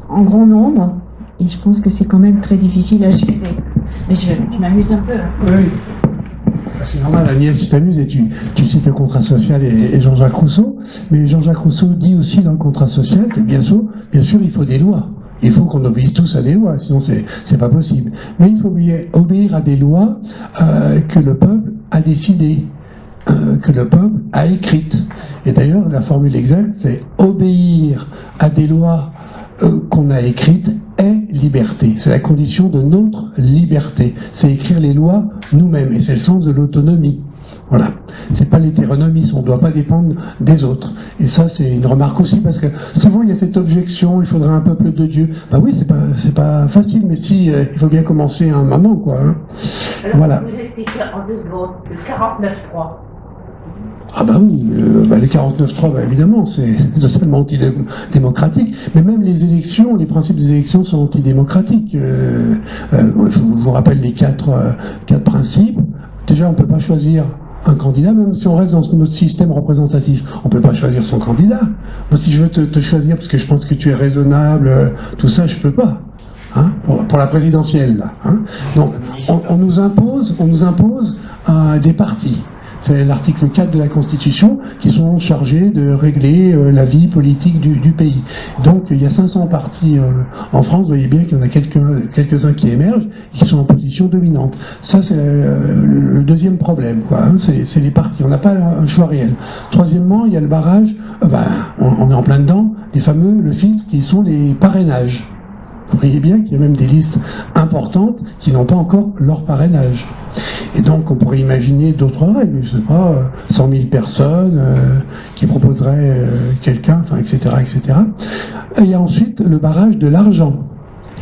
en grand nombre, et je pense que c'est quand même très difficile à gérer. Mais je m'amuse un peu. Hein. Oui. C'est normal, Agnès, tu t'amuses et tu cites le contrat social et Jean-Jacques Rousseau, mais Jean-Jacques Rousseau dit aussi dans le contrat social que bien sûr, il faut des lois. Il faut qu'on obéisse tous à des lois, sinon c'est pas possible. Mais il faut obéir à des lois que le peuple a décidées, que le peuple a écrites. Et d'ailleurs, la formule exacte, c'est obéir à des lois qu'on a écrites est liberté. C'est la condition de notre liberté. C'est écrire les lois nous-mêmes, et c'est le sens de l'autonomie. Voilà. C'est pas l'hétéronomie, on ne doit pas dépendre des autres. Et ça, c'est une remarque aussi, parce que souvent il y a cette objection, il faudrait un peuple de Dieu. Bah oui, c'est pas facile, mais si, il faut bien commencer à un moment, quoi. Hein. Alors, voilà. Vous expliquez en 2 secondes, le 49.3. Ah bah oui, les 49.3, bah évidemment, c'est totalement antidémocratique. Mais même les élections, les principes des élections sont antidémocratiques. Je vous rappelle les quatre principes. Déjà, on ne peut pas choisir un candidat, même si on reste dans notre système représentatif. On ne peut pas choisir son candidat. Moi, si je veux te choisir parce que je pense que tu es raisonnable, tout ça, je ne peux pas. Hein, pour la présidentielle, là. Hein. Donc, on nous impose des partis. c'est l'article 4 de la Constitution, qui sont chargés de régler la vie politique du pays. Donc il y a 500 partis en France, vous voyez bien qu'il y en a quelques-uns qui émergent, qui sont en position dominante. Ça c'est le deuxième problème, quoi, hein, c'est les partis, on n'a pas un choix réel. Troisièmement, il y a le barrage, on est en plein dedans, le filtre qui sont les parrainages. Vous voyez bien qu'il y a même des listes importantes qui n'ont pas encore leur parrainage. Et donc on pourrait imaginer d'autres règles, je ne sais pas, 100 000 personnes qui proposeraient quelqu'un, enfin, etc., etc. Et il y a ensuite le barrage de l'argent.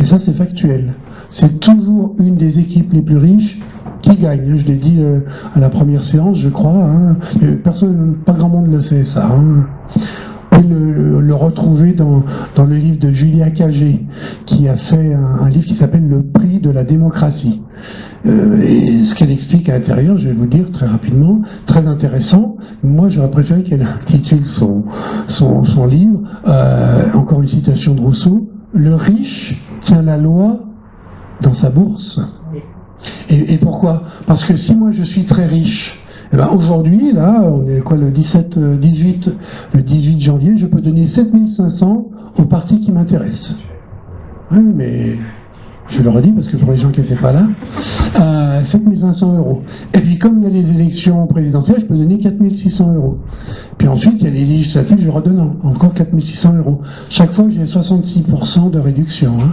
Et ça c'est factuel. C'est toujours une des équipes les plus riches qui gagne. Je l'ai dit à la première séance, je crois. Hein. Personne, pas grand monde le sait, ça. Hein. Vous pouvez le retrouver dans le livre de Julia Cagé, qui a fait un livre qui s'appelle Le prix de la démocratie. Et ce qu'elle explique à l'intérieur, je vais vous dire très rapidement, très intéressant. Moi, j'aurais préféré qu'elle intitule son livre, encore une citation de Rousseau, « Le riche tient la loi dans sa bourse ». Et pourquoi? Parce que si moi je suis très riche, eh ben aujourd'hui, là, on est quoi, le 18 janvier, je peux donner 7500 aux partis qui m'intéressent. Oui, mais je le redis parce que pour les gens qui n'étaient pas là, 7500 €. Et puis comme il y a les élections présidentielles, je peux donner 4600 €. Puis ensuite, il y a les législatives, je redonne encore 4600 €. Chaque fois, j'ai 66% de réduction. Hein.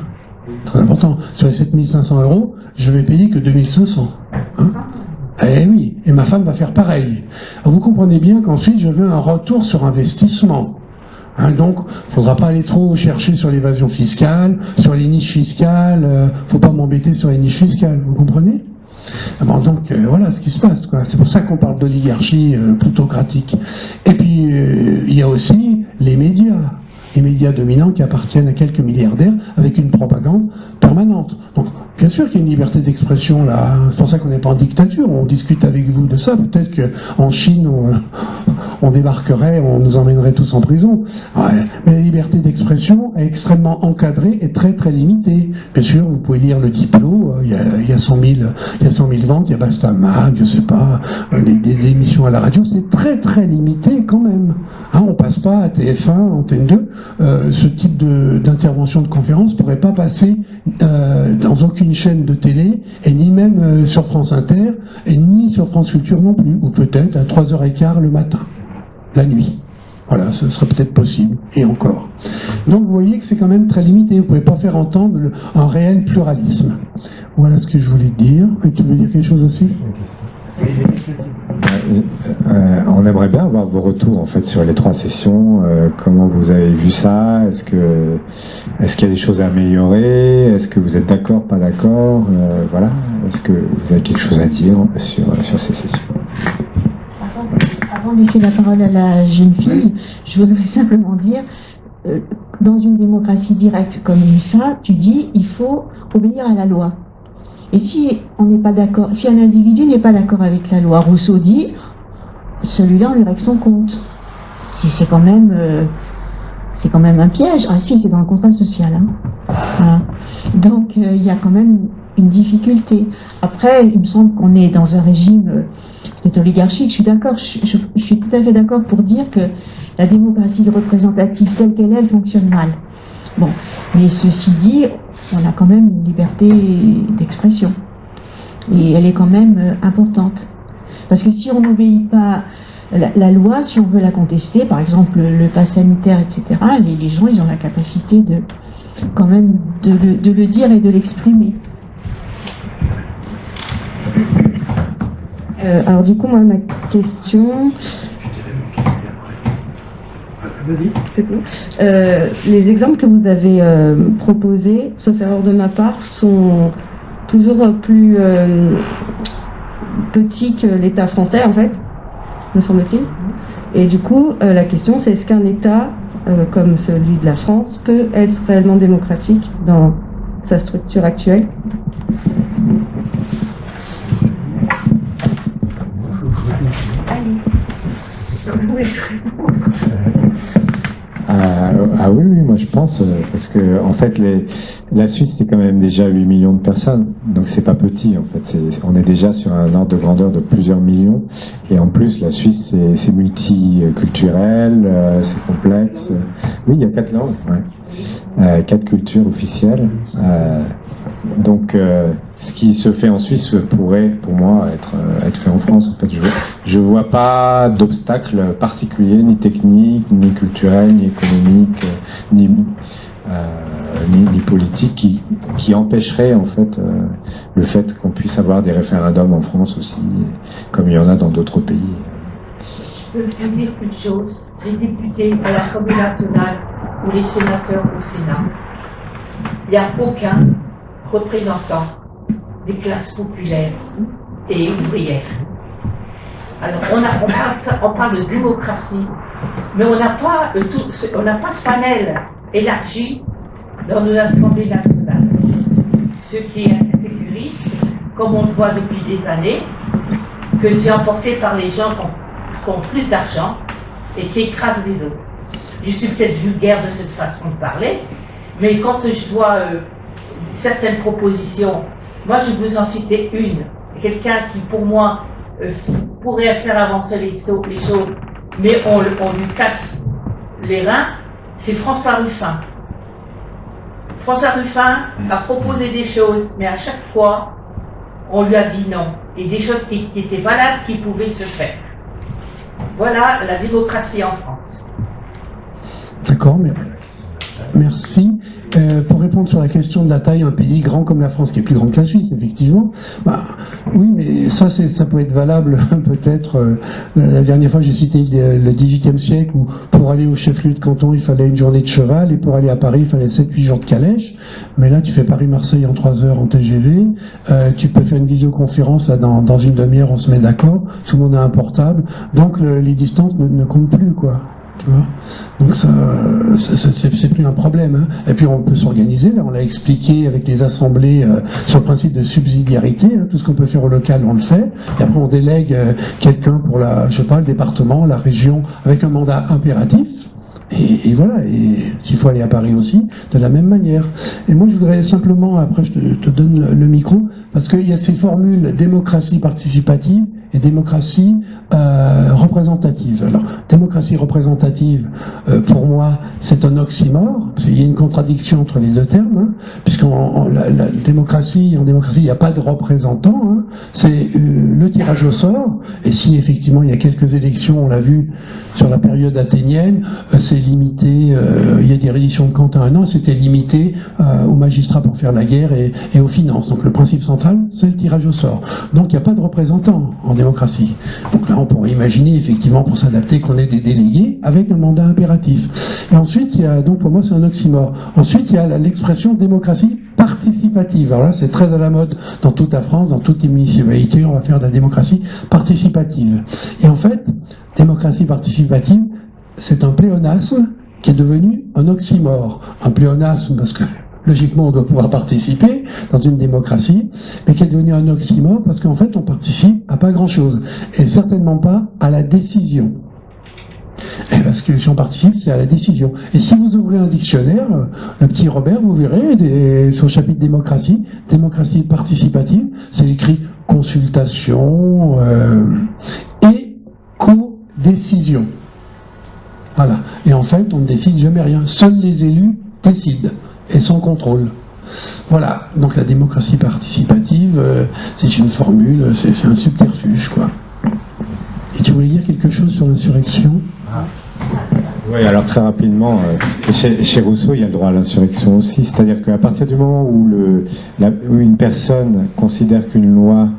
Très important. Sur les 7500 €, je vais payer que 2500. Hein. Eh oui, et ma femme va faire pareil. Alors vous comprenez bien qu'ensuite je veux un retour sur investissement. Hein, donc, il ne faudra pas aller trop chercher sur l'évasion fiscale, sur les niches fiscales, faut pas m'embêter sur les niches fiscales, vous comprenez? Bon, donc voilà ce qui se passe, quoi. C'est pour ça qu'on parle d'oligarchie plutocratique. Et puis il y a aussi les médias dominants qui appartiennent à quelques milliardaires avec une propagande permanente. Donc bien sûr qu'il y a une liberté d'expression là, c'est pour ça qu'on n'est pas en dictature, on discute avec vous de ça, peut-être qu'en Chine on débarquerait, on nous emmènerait tous en prison. Ouais. Mais la liberté d'expression est extrêmement encadrée et très très limitée. Bien sûr, vous pouvez lire le Diplo, il y a 100 000 ventes, il y a Bastamag, je sais pas, des émissions à la radio, c'est très très limité quand même. Hein, on passe pas à TF1, Antenne 2, ce type d'intervention de conférence pourrait pas passer dans aucune chaîne de télé, et ni même sur France Inter, et ni sur France Culture non plus, ou peut-être à 3h15 le matin, la nuit. Voilà, ce serait peut-être possible, et encore. Donc vous voyez que c'est quand même très limité, vous ne pouvez pas faire entendre un réel pluralisme. Voilà ce que je voulais dire. Et tu veux dire quelque chose aussi ? On aimerait bien avoir vos retours en fait sur les 3 sessions. Comment vous avez vu ça? Est-ce qu'il y a des choses à améliorer? Est-ce que vous êtes d'accord, pas d'accord? Voilà. Est-ce que vous avez quelque chose à dire sur ces sessions? Avant de laisser la parole à la jeune fille, je voudrais simplement dire, dans une démocratie directe comme ça, tu dis il faut obéir à la loi. Et si on n'est pas d'accord, si un individu n'est pas d'accord avec la loi, Rousseau dit, celui-là on lui règle son compte. Si c'est quand même un piège. Ah si, c'est dans le contrat social. Hein. Voilà. Donc il y a quand même une difficulté. Après, il me semble qu'on est dans un régime peut-être oligarchique. Je suis d'accord. Je suis tout à fait d'accord pour dire que la démocratie représentative telle qu'elle est, elle fonctionne mal. Bon, mais ceci dit, on a quand même une liberté d'expression. Et elle est quand même importante. Parce que si on n'obéit pas la loi, si on veut la contester, par exemple le pass sanitaire, etc., les gens, ils ont la capacité quand même de le dire et de l'exprimer. Alors du coup, moi, ma question... C'est bon. Les exemples que vous avez proposés, sauf erreur de ma part, sont toujours plus petits que l'État français, en fait, me semble-t-il. Et du coup, la question, c'est est-ce qu'un État comme celui de la France peut être réellement démocratique dans sa structure actuelle? Ah oui, oui, moi je pense, parce que en fait la Suisse c'est quand même déjà 8 millions de personnes, donc c'est pas petit en fait, on est déjà sur un ordre de grandeur de plusieurs millions, et en plus la Suisse c'est multiculturel, c'est complexe. Oui, il y a 4 langues, ouais. 4 cultures officielles. Donc, ce qui se fait en Suisse pourrait, pour moi, être fait en France. En fait, je vois pas d'obstacle particulier, ni technique, ni culturel, ni économique, ni politique, qui empêcherait en fait le fait qu'on puisse avoir des référendums en France aussi, comme il y en a dans d'autres pays. Je peux vous dire une chose, les députés à l'Assemblée nationale ou les sénateurs au Sénat, il n'y a aucun représentant des classes populaires et ouvrières. Alors on parle de démocratie, mais on n'a pas de panel élargi dans nos assemblées nationales. Ce qui est insécuriste, comme on le voit depuis des années, que c'est emporté par les gens qui ont plus d'argent et qui écrasent les autres. Je suis peut-être vulgaire de cette façon de parler, mais quand je vois certaines propositions, moi je veux en citer une, quelqu'un qui pour moi pourrait faire avancer les choses, mais on lui casse les reins, c'est François Ruffin. François Ruffin a proposé des choses, mais à chaque fois, on lui a dit non. Et des choses qui étaient valables, qui pouvaient se faire. Voilà la démocratie en France. D'accord, mais merci. Pour répondre sur la question de la taille, un pays grand comme la France, qui est plus grand que la Suisse, effectivement, oui, mais ça peut être valable peut-être. La dernière fois, j'ai cité le XVIIIe siècle, où pour aller au chef-lieu de canton, il fallait une journée de cheval, et pour aller à Paris, il fallait 7-8 jours de calèche. Mais là, tu fais Paris-Marseille en 3 heures en TGV, tu peux faire une visioconférence là, dans une demi-heure, on se met d'accord, tout le monde a un portable, donc les distances ne comptent plus, quoi. Tu vois, donc ça, c'est plus un problème. Hein. Et puis on peut s'organiser. Là, on l'a expliqué avec les assemblées sur le principe de subsidiarité. Hein. Tout ce qu'on peut faire au local, on le fait. Et après, on délègue quelqu'un pour le département, la région, avec un mandat impératif. Et voilà. Et s'il faut aller à Paris aussi, de la même manière. Et moi, je voudrais simplement, après, je te donne le micro, parce qu'il y a ces formules démocratie participative et démocratie représentative. Alors, démocratie représentative, pour moi, c'est un oxymore, parce qu'il y a une contradiction entre les deux termes, hein, puisqu'en la démocratie, il n'y a pas de représentants, hein, c'est le tirage au sort, et si effectivement il y a quelques élections, on l'a vu sur la période athénienne, c'est limité, il y a des redditions de comptes à 1 an, c'était limité aux magistrats pour faire la guerre et aux finances. Donc le principe central, c'est le tirage au sort. Donc il n'y a pas de représentants en démocratie. Donc là, on pourrait imaginer effectivement pour s'adapter qu'on ait des délégués avec un mandat impératif. Et ensuite, il y a, donc pour moi c'est un oxymore. Ensuite, il y a l'expression démocratie participative. Alors là, c'est très à la mode dans toute la France, dans toutes les municipalités, on va faire de la démocratie participative. Et en fait, démocratie participative, c'est un pléonasme qui est devenu un oxymore. Un pléonasme parce que logiquement on doit pouvoir participer dans une démocratie, mais qui est devenu un oxymore parce qu'en fait on participe à pas grand chose, et certainement pas à la décision. Et parce que si on participe, c'est à la décision. Et si vous ouvrez un dictionnaire, le petit Robert, vous verrez sur le chapitre démocratie participative, c'est écrit consultation et co-décision. Voilà. Et en fait, on ne décide jamais rien. Seuls les élus décident et sans contrôle. Voilà. Donc la démocratie participative, c'est une formule, c'est un subterfuge, quoi. Et tu voulais dire quelque chose sur l'insurrection ? Oui, alors très rapidement, chez Rousseau, il y a le droit à l'insurrection aussi. C'est-à-dire qu'à partir du moment où une personne considère qu'une loi,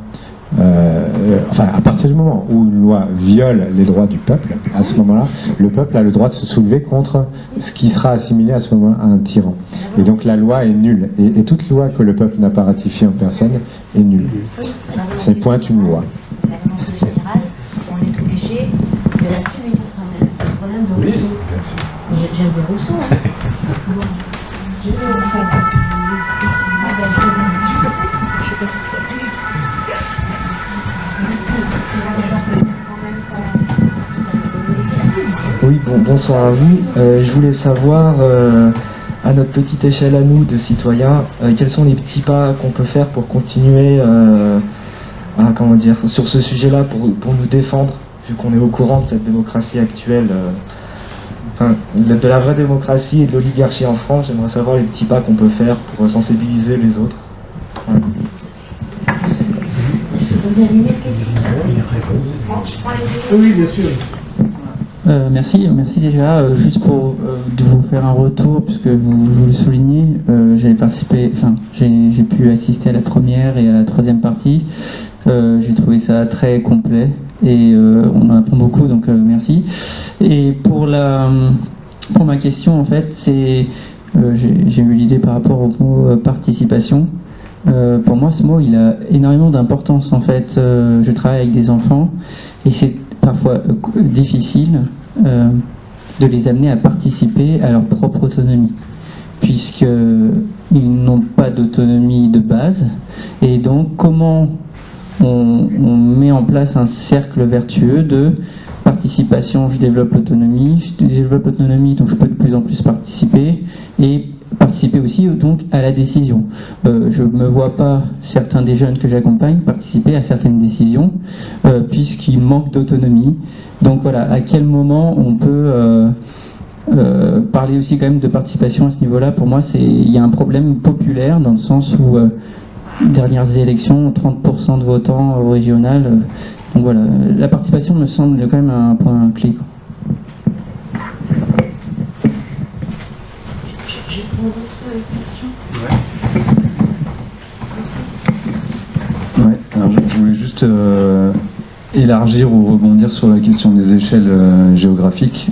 à partir du moment où une loi viole les droits du peuple, à ce moment-là, le peuple a le droit de se soulever contre ce qui sera assimilé à ce moment-là à un tyran. Et donc la loi est nulle. Et toute loi que le peuple n'a pas ratifiée en personne est nulle. C'est point une loi. La Convention générale, on est obligé de la suivre. C'est le problème de Rousseau. Oui, bien sûr. J'aime bien Rousseau. Hein. Bon. Je vais en faire. Oui, bonsoir à vous. Je voulais savoir, à notre petite échelle à nous, de citoyens, quels sont les petits pas qu'on peut faire pour continuer sur ce sujet-là, pour nous défendre, vu qu'on est au courant de cette démocratie actuelle, de la vraie démocratie et de l'oligarchie en France. J'aimerais savoir les petits pas qu'on peut faire pour sensibiliser les autres. Voilà. Vous avez une question ? Oui, bien sûr. Merci déjà. Juste pour de vous faire un retour, puisque vous le soulignez, j'ai pu assister à la première et à la troisième partie. J'ai trouvé ça très complet et on en apprend beaucoup, donc merci. Et pour ma question, en fait, j'ai eu l'idée par rapport au mot participation. Pour moi, ce mot, il a énormément d'importance. En fait, je travaille avec des enfants et c'est parfois difficile de les amener à participer à leur propre autonomie, puisqu'ils n'ont pas d'autonomie de base. Et donc, comment on met en place un cercle vertueux de participation? Je développe l'autonomie, donc je peux de plus en plus participer, et participer aussi donc à la décision. Je ne me vois pas certains des jeunes que j'accompagne participer à certaines décisions puisqu'ils manquent d'autonomie. Donc voilà, à quel moment on peut parler aussi quand même de participation à ce niveau-là? Pour moi, il y a un problème populaire dans le sens où dernières élections, 30% de votants au régional. Donc voilà, la participation me semble quand même un point clé, quoi. Je prends d'autres questions. Ouais, alors je voulais juste élargir ou rebondir sur la question des échelles géographiques.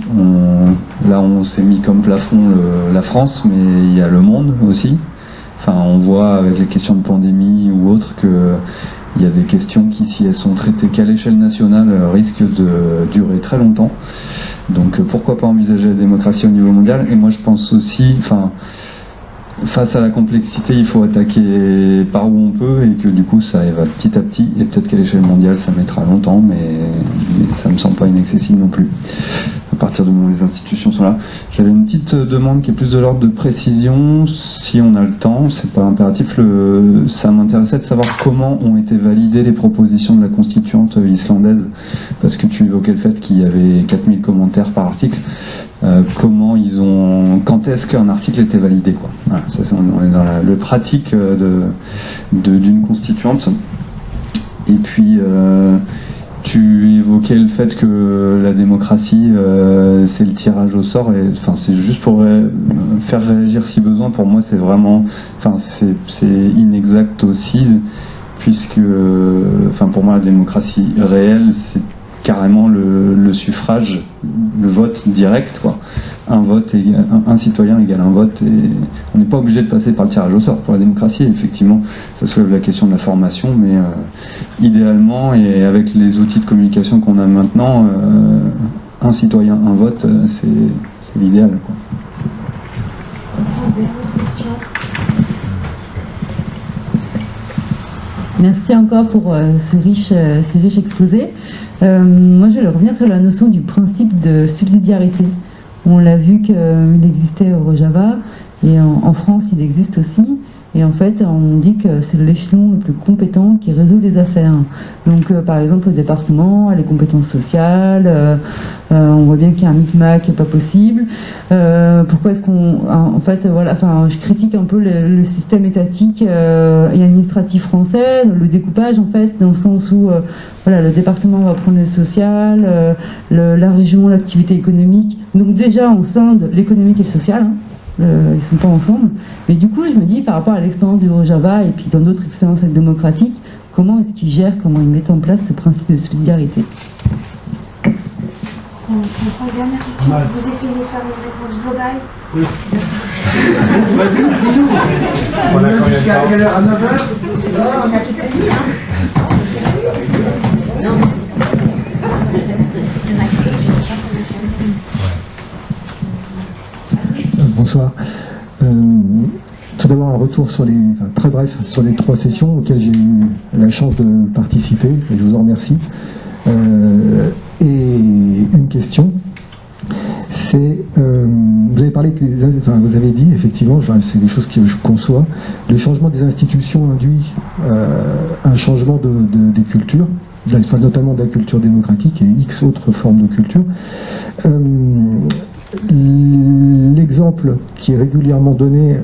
Là, on s'est mis comme plafond la France, mais il y a le monde aussi. Enfin, on voit avec les questions de pandémie ou autres que il y a des questions qui, si elles sont traitées qu'à l'échelle nationale, risquent de durer très longtemps. Donc pourquoi pas envisager la démocratie au niveau mondial? Et moi je pense aussi, face à la complexité, il faut attaquer par où on peut et que du coup ça va petit à petit, et peut-être qu'à l'échelle mondiale ça mettra longtemps, mais ça me semble pas inaccessible non plus à partir du moment où les institutions sont là. J'avais une petite demande qui est plus de l'ordre de précision, si on a le temps, c'est pas impératif. Ça m'intéressait de savoir comment ont été validées les propositions de la constituante islandaise, parce que tu évoquais le fait qu'il y avait 4000 commentaires par article. Quand est-ce qu'un article était validé, quoi. Voilà, ça, on est dans le pratique d'une constituante. Et puis tu évoquais le fait que la démocratie c'est le tirage au sort, et c'est juste pour faire réagir si besoin. Pour moi c'est vraiment, c'est inexact aussi, puisque pour moi la démocratie réelle c'est carrément le suffrage, le vote direct, quoi. Un citoyen égale un vote, et on n'est pas obligé de passer par le tirage au sort pour la démocratie. Effectivement, ça soulève la question de la formation, mais idéalement, et avec les outils de communication qu'on a maintenant, un citoyen, un vote, c'est l'idéal, quoi. Merci encore pour ce riche exposé. Moi, je vais revenir sur la notion du principe de subsidiarité. On l'a vu qu'il existait au Rojava, et en France, il existe aussi. Et en fait, on dit que c'est l'échelon le plus compétent qui résout les affaires. Donc, par exemple, au département, les compétences sociales, on voit bien qu'il y a un micmac qui n'est pas possible. Pourquoi est-ce qu'on... En fait, voilà, je critique un peu le système étatique et administratif français, le découpage, en fait, dans le sens où, le département va prendre le social, la région, l'activité économique. Donc déjà, on scinde l'économique et le social, ils ne sont pas ensemble. Mais du coup, je me dis, par rapport à l'expérience du Rojava et puis dans d'autres expériences démocratiques, comment est-ce qu'ils gèrent, comment ils mettent en place ce principe de subsidiarité? On prend la dernière question. Ouais. Vous essayez de faire une réponse globale? Oui. On a jusqu'à quelle heure? À 9h? On a tout à nuit, hein. Non, mais c'est Bonsoir. Tout d'abord un retour sur très bref sur les 3 sessions auxquelles j'ai eu la chance de participer, et je vous en remercie. Et une question. vous avez parlé, vous avez dit, effectivement, c'est des choses que je conçois, le changement des institutions induit un changement des cultures, notamment de la culture démocratique et X autres formes de culture. L'exemple qui est régulièrement donné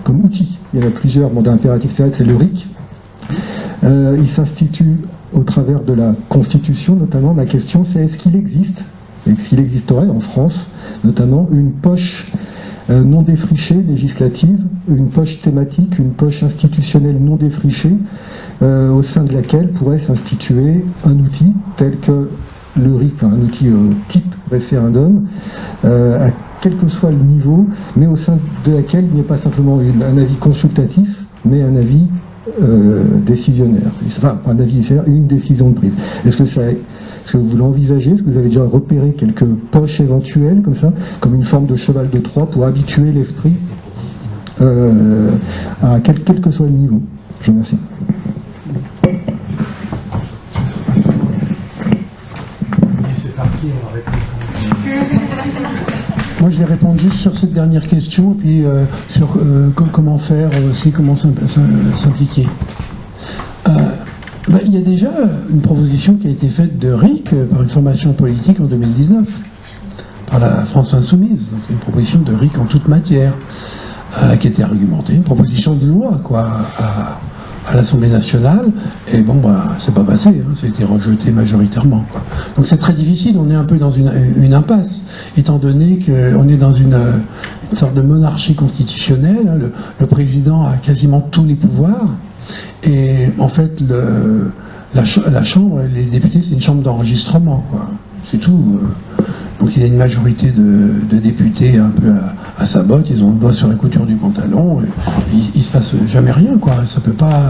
comme outil, il y en a plusieurs, dans l'impératif c'est le RIC. Il s'institue au travers de la Constitution, notamment. La question c'est est-ce qu'il existerait en France, notamment, une poche non défrichée législative, une poche thématique, une poche institutionnelle non défrichée, au sein de laquelle pourrait s'instituer un outil tel que le RIC, un outil type référendum, à quel que soit le niveau, mais au sein de laquelle il n'y a pas simplement un avis consultatif, mais un avis décisionnaire. Enfin, un avis, une décision de prise. Est-ce que vous l'envisagez? Est-ce que vous avez déjà repéré quelques poches éventuelles, comme ça, comme une forme de cheval de Troie pour habituer l'esprit à quel que soit le niveau? Je vous remercie. C'est parti, on va répondre. Moi, je l'ai répondu sur cette dernière question, et puis sur comment faire aussi, comment s'impliquer. Il y a déjà une proposition qui a été faite de RIC par une formation politique en 2019, par la France Insoumise, donc une proposition de RIC en toute matière, qui était argumentée, une proposition de loi, quoi, à l'Assemblée nationale, et bon, c'est pas passé, hein, ça a été rejeté majoritairement, quoi. Donc c'est très difficile, on est un peu dans une impasse, étant donné qu'on est dans une sorte de monarchie constitutionnelle, hein, le président a quasiment tous les pouvoirs, et en fait, la Chambre, les députés, c'est une chambre d'enregistrement, quoi. C'est tout. Donc il y a une majorité de députés un peu à sa botte, ils ont le doigt sur la couture du pantalon, il se passe jamais rien, quoi. Ça peut pas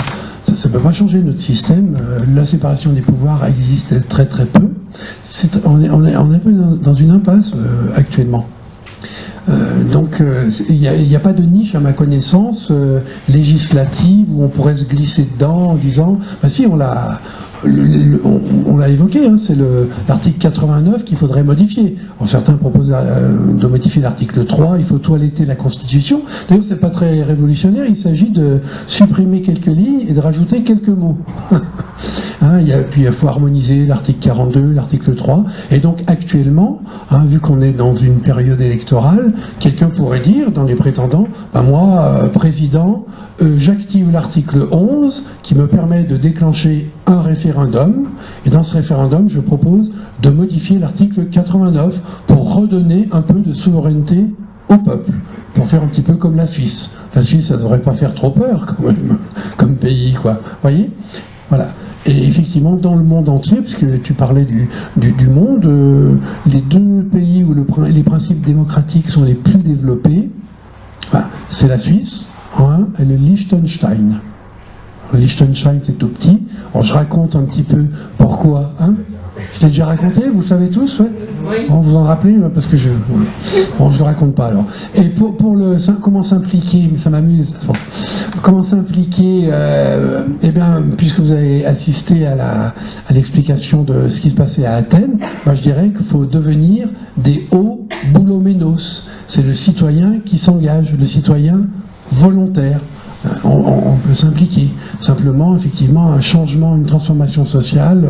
changer notre système. La séparation des pouvoirs existe très très peu. On est un peu dans une impasse actuellement. Donc il n'y a pas de niche à ma connaissance législative où on pourrait se glisser dedans en disant si on l'a évoqué, hein, c'est l'article 89 qu'il faudrait modifier. Alors, certains proposent de modifier l'article 3, il faut toiletter la Constitution. D'ailleurs, c'est pas très révolutionnaire, il s'agit de supprimer quelques lignes et de rajouter quelques mots. Hein, puis il faut harmoniser l'article 42, l'article 3. Et donc actuellement, hein, vu qu'on est dans une période électorale, quelqu'un pourrait dire, dans les prétendants, moi, président, j'active l'article 11 qui me permet de déclencher un référendum, et dans ce référendum, je propose de modifier l'article 89 pour redonner un peu de souveraineté au peuple, pour faire un petit peu comme la Suisse. La Suisse, ça ne devrait pas faire trop peur, quand même, comme pays, quoi. Vous voyez? Voilà. Et effectivement, dans le monde entier, puisque tu parlais du monde, les deux pays où les principes démocratiques sont les plus développés, c'est la Suisse, hein, et le Liechtenstein. Le Liechtenstein, c'est tout petit. Alors, je raconte un petit peu pourquoi. Hein, je l'ai déjà raconté, vous savez tous, ouais. Oui. Bon, vous en rappelez, parce que je le raconte pas alors. Et pour comment s'impliquer, mais ça m'amuse. Bon. Comment s'impliquer eh bien, puisque vous avez assisté à l'explication de ce qui se passait à Athènes, moi je dirais qu'il faut devenir des hauts bouloménos. C'est le citoyen qui s'engage, le citoyen volontaire. On peut s'impliquer. Simplement, effectivement, un changement, une transformation sociale,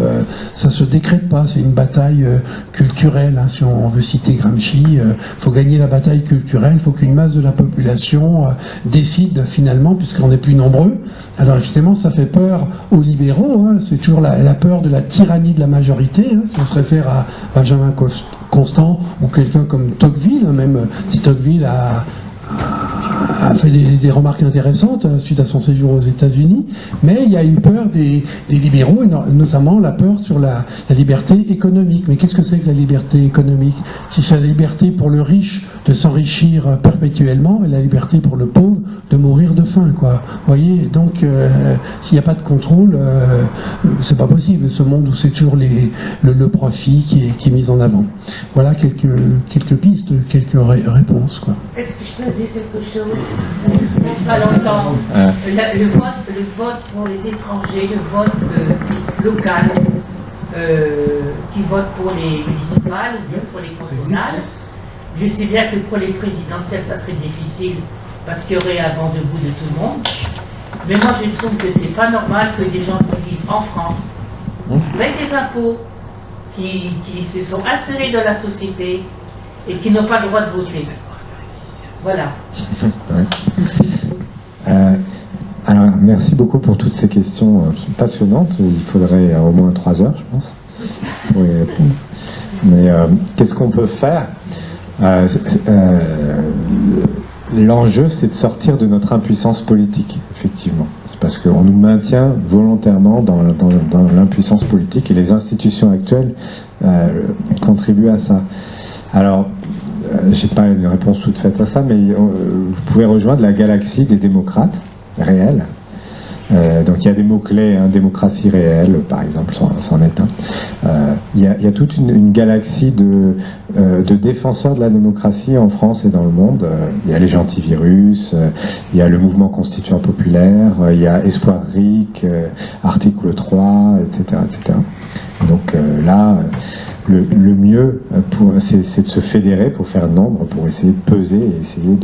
ça se décrète pas. C'est une bataille culturelle. Hein. Si on veut citer Gramsci, il faut gagner la bataille culturelle. Il faut qu'une masse de la population décide finalement, puisqu'on est plus nombreux. Alors évidemment, ça fait peur aux libéraux. Hein. C'est toujours la peur de la tyrannie de la majorité. Hein. Si on se réfère à Benjamin Constant ou quelqu'un comme Tocqueville, hein, même si Tocqueville a fait des remarques intéressantes suite à son séjour aux États-Unis, mais il y a une peur des libéraux, et notamment la peur sur la liberté économique. Mais qu'est-ce que c'est que la liberté économique? Si c'est la liberté pour le riche de s'enrichir perpétuellement et la liberté pour le pauvre de mourir de faim, quoi. Vous voyez, donc s'il n'y a pas de contrôle, c'est pas possible. Ce monde où c'est toujours le profit qui est mis en avant. Voilà quelques pistes, quelques réponses, quoi. Est-ce que je peux dire quelque chose? Pas longtemps. Le vote pour les étrangers, le vote local, qui vote pour les municipales ou bien pour les cantonales, Je sais bien que pour les présidentielles, ça serait difficile parce qu'il y aurait un vent debout de tout le monde. Mais moi, je trouve que c'est pas normal que des gens qui vivent en France, qui payent des impôts, qui se sont insérés dans la société et qui n'ont pas le droit de voter. Voilà. Alors, merci beaucoup pour toutes ces questions passionnantes. Il faudrait au moins 3 heures, je pense, pour y répondre. Mais qu'est-ce qu'on peut faire? L'enjeu, c'est de sortir de notre impuissance politique, effectivement. C'est parce qu'on nous maintient volontairement dans l'impuissance politique et les institutions actuelles contribuent à ça. Alors, j'ai pas une réponse toute faite à ça, mais vous pouvez rejoindre la galaxie des démocrates réels. Donc il y a des mots-clés, hein, démocratie réelle, par exemple, c'en est un. Il y a toute une galaxie de défenseurs de la démocratie en France et dans le monde. Il y a les Gentivirus, il y a le mouvement constituant populaire, il y a Espoir RIC, Article 3, etc. etc. Donc là, le mieux, c'est de se fédérer pour faire nombre, pour essayer de peser et essayer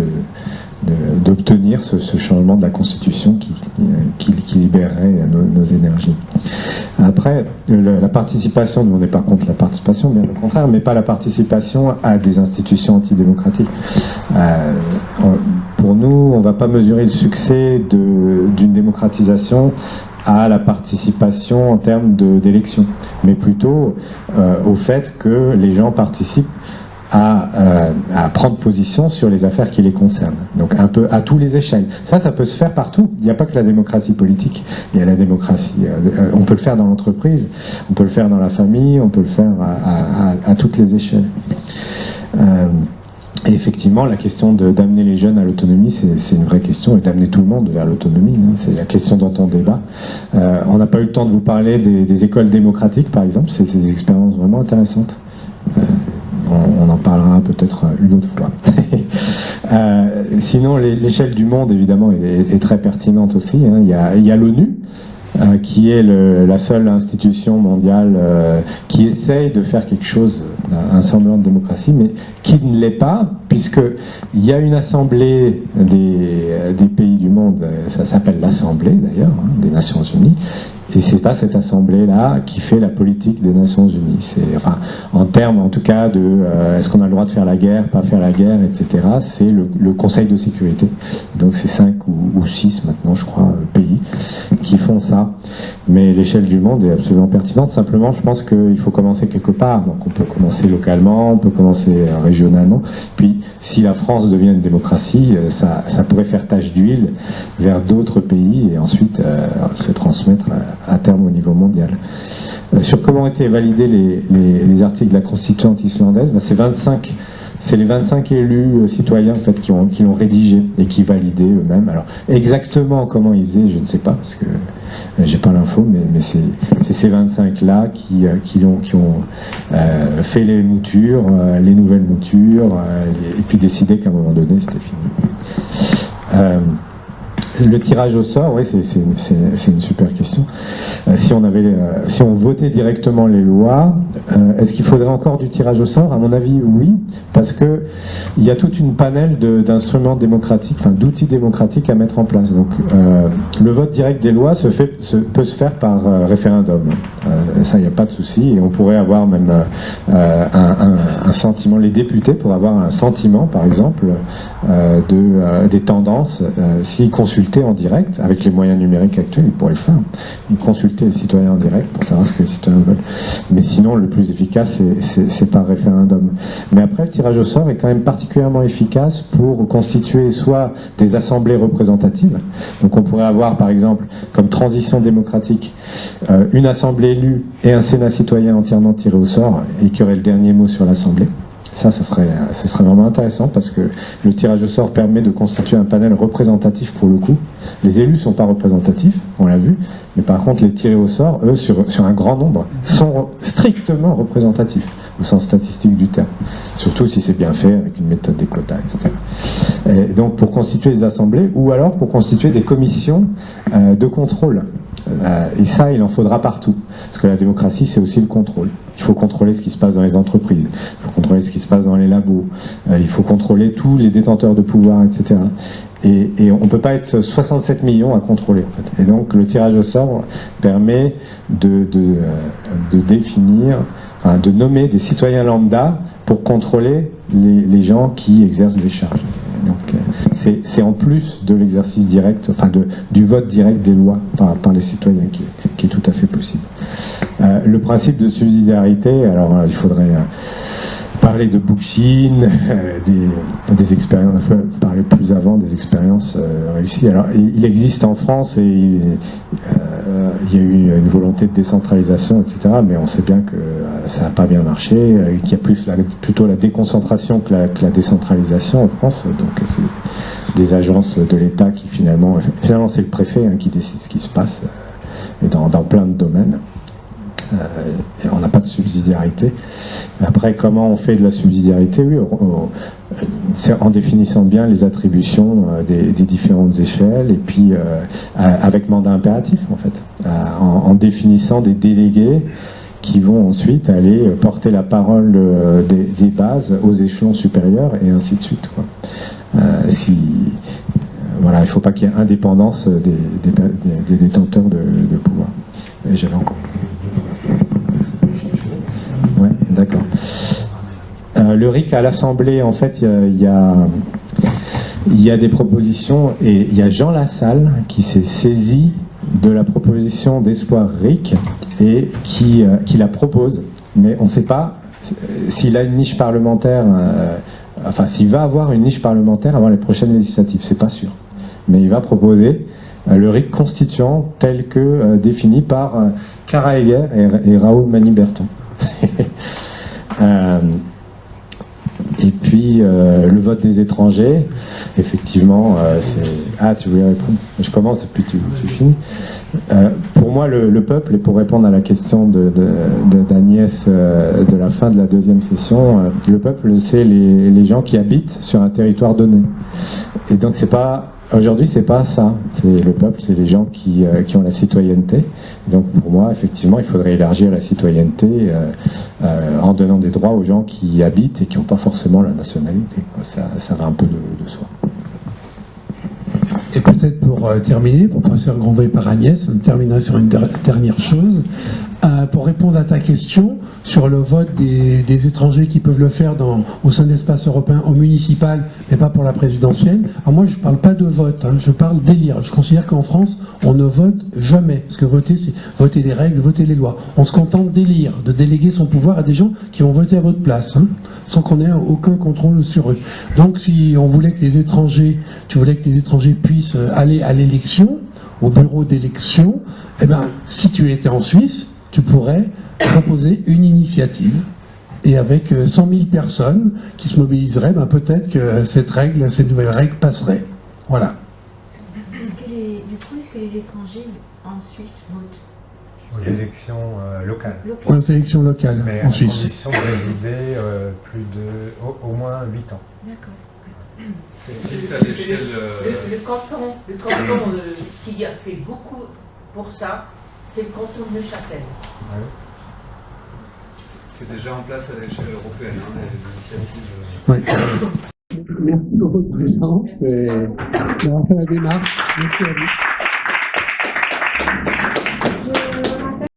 d'obtenir ce changement de la Constitution qui libérerait nos énergies. Après, la participation, nous on n'est pas contre la participation, bien au contraire, mais pas la participation à des institutions antidémocratiques. Pour nous, on ne va pas mesurer le succès d'une démocratisation à la participation en termes d'élection, mais plutôt au fait que les gens participent à prendre position sur les affaires qui les concernent. Donc un peu à tous les échelles. Ça peut se faire partout. Il n'y a pas que la démocratie politique. Il y a la démocratie. On peut le faire dans l'entreprise, on peut le faire dans la famille, on peut le faire à toutes les échelles. Et effectivement, la question d'amener les jeunes à l'autonomie, c'est une vraie question, et d'amener tout le monde vers l'autonomie, hein, c'est la question dont on débat. On n'a pas eu le temps de vous parler des écoles démocratiques, par exemple, c'est des expériences vraiment intéressantes. On en parlera peut-être une autre fois. Sinon, l'échelle du monde, évidemment, est très pertinente aussi, hein. Il y a l'ONU, qui est la seule institution mondiale qui essaye de faire quelque chose, un semblant de démocratie, mais qui ne l'est pas, puisqu'il y a une assemblée des pays du monde, ça s'appelle l'Assemblée d'ailleurs, hein, des Nations Unies, et c'est pas cette assemblée-là qui fait la politique des Nations Unies. C'est, enfin, en termes, en tout cas, de est-ce qu'on a le droit de faire la guerre, pas faire la guerre, etc. C'est le Conseil de sécurité. Donc c'est 5 ou 6 maintenant, je crois, pays qui font ça. Mais l'échelle du monde est absolument pertinente. Simplement, je pense qu'il faut commencer quelque part. Donc on peut commencer localement, on peut commencer régionalement. Puis, si la France devient une démocratie, ça pourrait faire tache d'huile vers d'autres pays et ensuite se transmettre à terme au niveau mondial. Sur comment ont été validés les articles de la Constituante islandaise, c'est les 25 élus citoyens en fait qui l'ont rédigé et qui validaient eux-mêmes. Alors exactement comment ils faisaient, je ne sais pas parce que j'ai pas l'info, mais c'est ces 25 là qui ont fait les moutures, les nouvelles moutures, et puis décidé qu'à un moment donné c'était fini. Le tirage au sort, oui, c'est une super question. Si on votait directement les lois, est-ce qu'il faudrait encore du tirage au sort? À mon avis, oui, parce que il y a toute une panel d'instruments démocratiques, enfin d'outils démocratiques à mettre en place. Donc, le vote direct des lois peut se faire par référendum. Ça, il n'y a pas de souci, et on pourrait avoir même un sentiment. Les députés pourraient avoir un sentiment, par exemple, des tendances s'ils consultaient en direct, avec les moyens numériques actuels, ils pourraient le faire. Ils consulter les citoyens en direct pour savoir ce que les citoyens veulent. Mais sinon, le plus efficace, c'est par référendum. Mais après, le tirage au sort est quand même particulièrement efficace pour constituer soit des assemblées représentatives. Donc on pourrait avoir, par exemple, comme transition démocratique, une assemblée élue et un Sénat citoyen entièrement tiré au sort et qui aurait le dernier mot sur l'assemblée. Ça serait vraiment intéressant parce que le tirage au sort permet de constituer un panel représentatif pour le coup. Les élus ne sont pas représentatifs, on l'a vu, mais par contre les tirés au sort, eux, sur un grand nombre, sont strictement représentatifs au sens statistique du terme. Surtout si c'est bien fait avec une méthode des quotas, etc. Et donc pour constituer des assemblées ou alors pour constituer des commissions de contrôle Et ça, il en faudra partout. Parce que la démocratie, c'est aussi le contrôle. Il faut contrôler ce qui se passe dans les entreprises, il faut contrôler ce qui se passe dans les labos, il faut contrôler tous les détenteurs de pouvoir, etc. Et on ne peut pas être 67 millions à contrôler, en fait. Et donc le tirage au sort permet de définir, enfin, de nommer des citoyens lambda pour contrôler les gens qui exercent des charges. Donc c'est en plus de l'exercice direct, enfin du vote direct des lois par les citoyens qui est tout à fait possible. Le principe de subsidiarité, alors il faudrait parler de Bookchin, des expériences, il faut parler plus avant des expériences réussies. Alors il existe en France et il y a eu une volonté de décentralisation, etc. Mais on sait bien que ça n'a pas bien marché, qu'il y a plutôt la déconcentration que la décentralisation en France. Donc c'est des agences de l'État qui finalement c'est le préfet qui décide ce qui se passe et dans plein de domaines. Et on n'a pas de subsidiarité. Après, comment on fait de la subsidiarité? Oui, c'est en définissant bien les attributions des différentes échelles et puis avec mandat impératif en fait, en définissant des délégués qui vont ensuite aller porter la parole des bases aux échelons supérieurs et ainsi de suite, quoi. Voilà, il ne faut pas qu'il y ait indépendance des détenteurs de pouvoir. Et j'avais encore. Ouais, d'accord. Le RIC à l'Assemblée, en fait, il y a des propositions et il y a Jean Lassalle qui s'est saisi de la proposition d'Espoir RIC et qui la propose, mais on ne sait pas s'il a une niche parlementaire, enfin s'il va avoir une niche parlementaire avant les prochaines législatives, c'est pas sûr. Mais il va proposer le RIC constituant tel que défini par Clara Heger et Raoul Maniberton. Et puis le vote des étrangers, effectivement, c'est... Ah, tu voulais répondre? Je commence et puis tu finis. Pour moi, le peuple, et pour répondre à la question d'Agnès de la fin de la deuxième session, le peuple, c'est les gens qui habitent sur un territoire donné. Et donc aujourd'hui, c'est pas ça. C'est le peuple, c'est les gens qui ont la citoyenneté. Donc pour moi, effectivement, il faudrait élargir la citoyenneté en donnant des droits aux gens qui y habitent et qui n'ont pas forcément la nationalité. Ça va un peu de soi. Et peut-être pour terminer, pour professeur Grandvay par Agnès, on terminerait sur une dernière chose. Pour répondre à ta question sur le vote des étrangers qui peuvent le faire au sein de l'espace européen, au municipal, mais pas pour la présidentielle. Alors moi, je ne parle pas de vote, je parle d'élire. Je considère qu'en France, on ne vote jamais. Parce que voter, c'est voter les règles, voter les lois. On se contente d'élire, de déléguer son pouvoir à des gens qui vont voter à votre place, sans qu'on ait aucun contrôle sur eux. Donc si on voulait que les étrangers, puissent aller à l'élection, au bureau d'élection, eh ben, si tu étais en Suisse, tu pourrais proposer une initiative. Et avec 100 000 personnes qui se mobiliseraient, ben peut-être que cette nouvelle règle passerait. Voilà. Est-ce que les étrangers en Suisse votent? Aux élections locales. Aux élections locales mais en Suisse. Condition de résider au moins 8 ans. D'accord. C'est juste à l'échelle. Le canton qui a fait beaucoup pour ça, c'est le canton de Neuchâtel. Ouais. C'est déjà en place à l'échelle européenne, les initiatives. Oui. Merci pour votre présence et d'avoir fait la démarche. Merci à vous.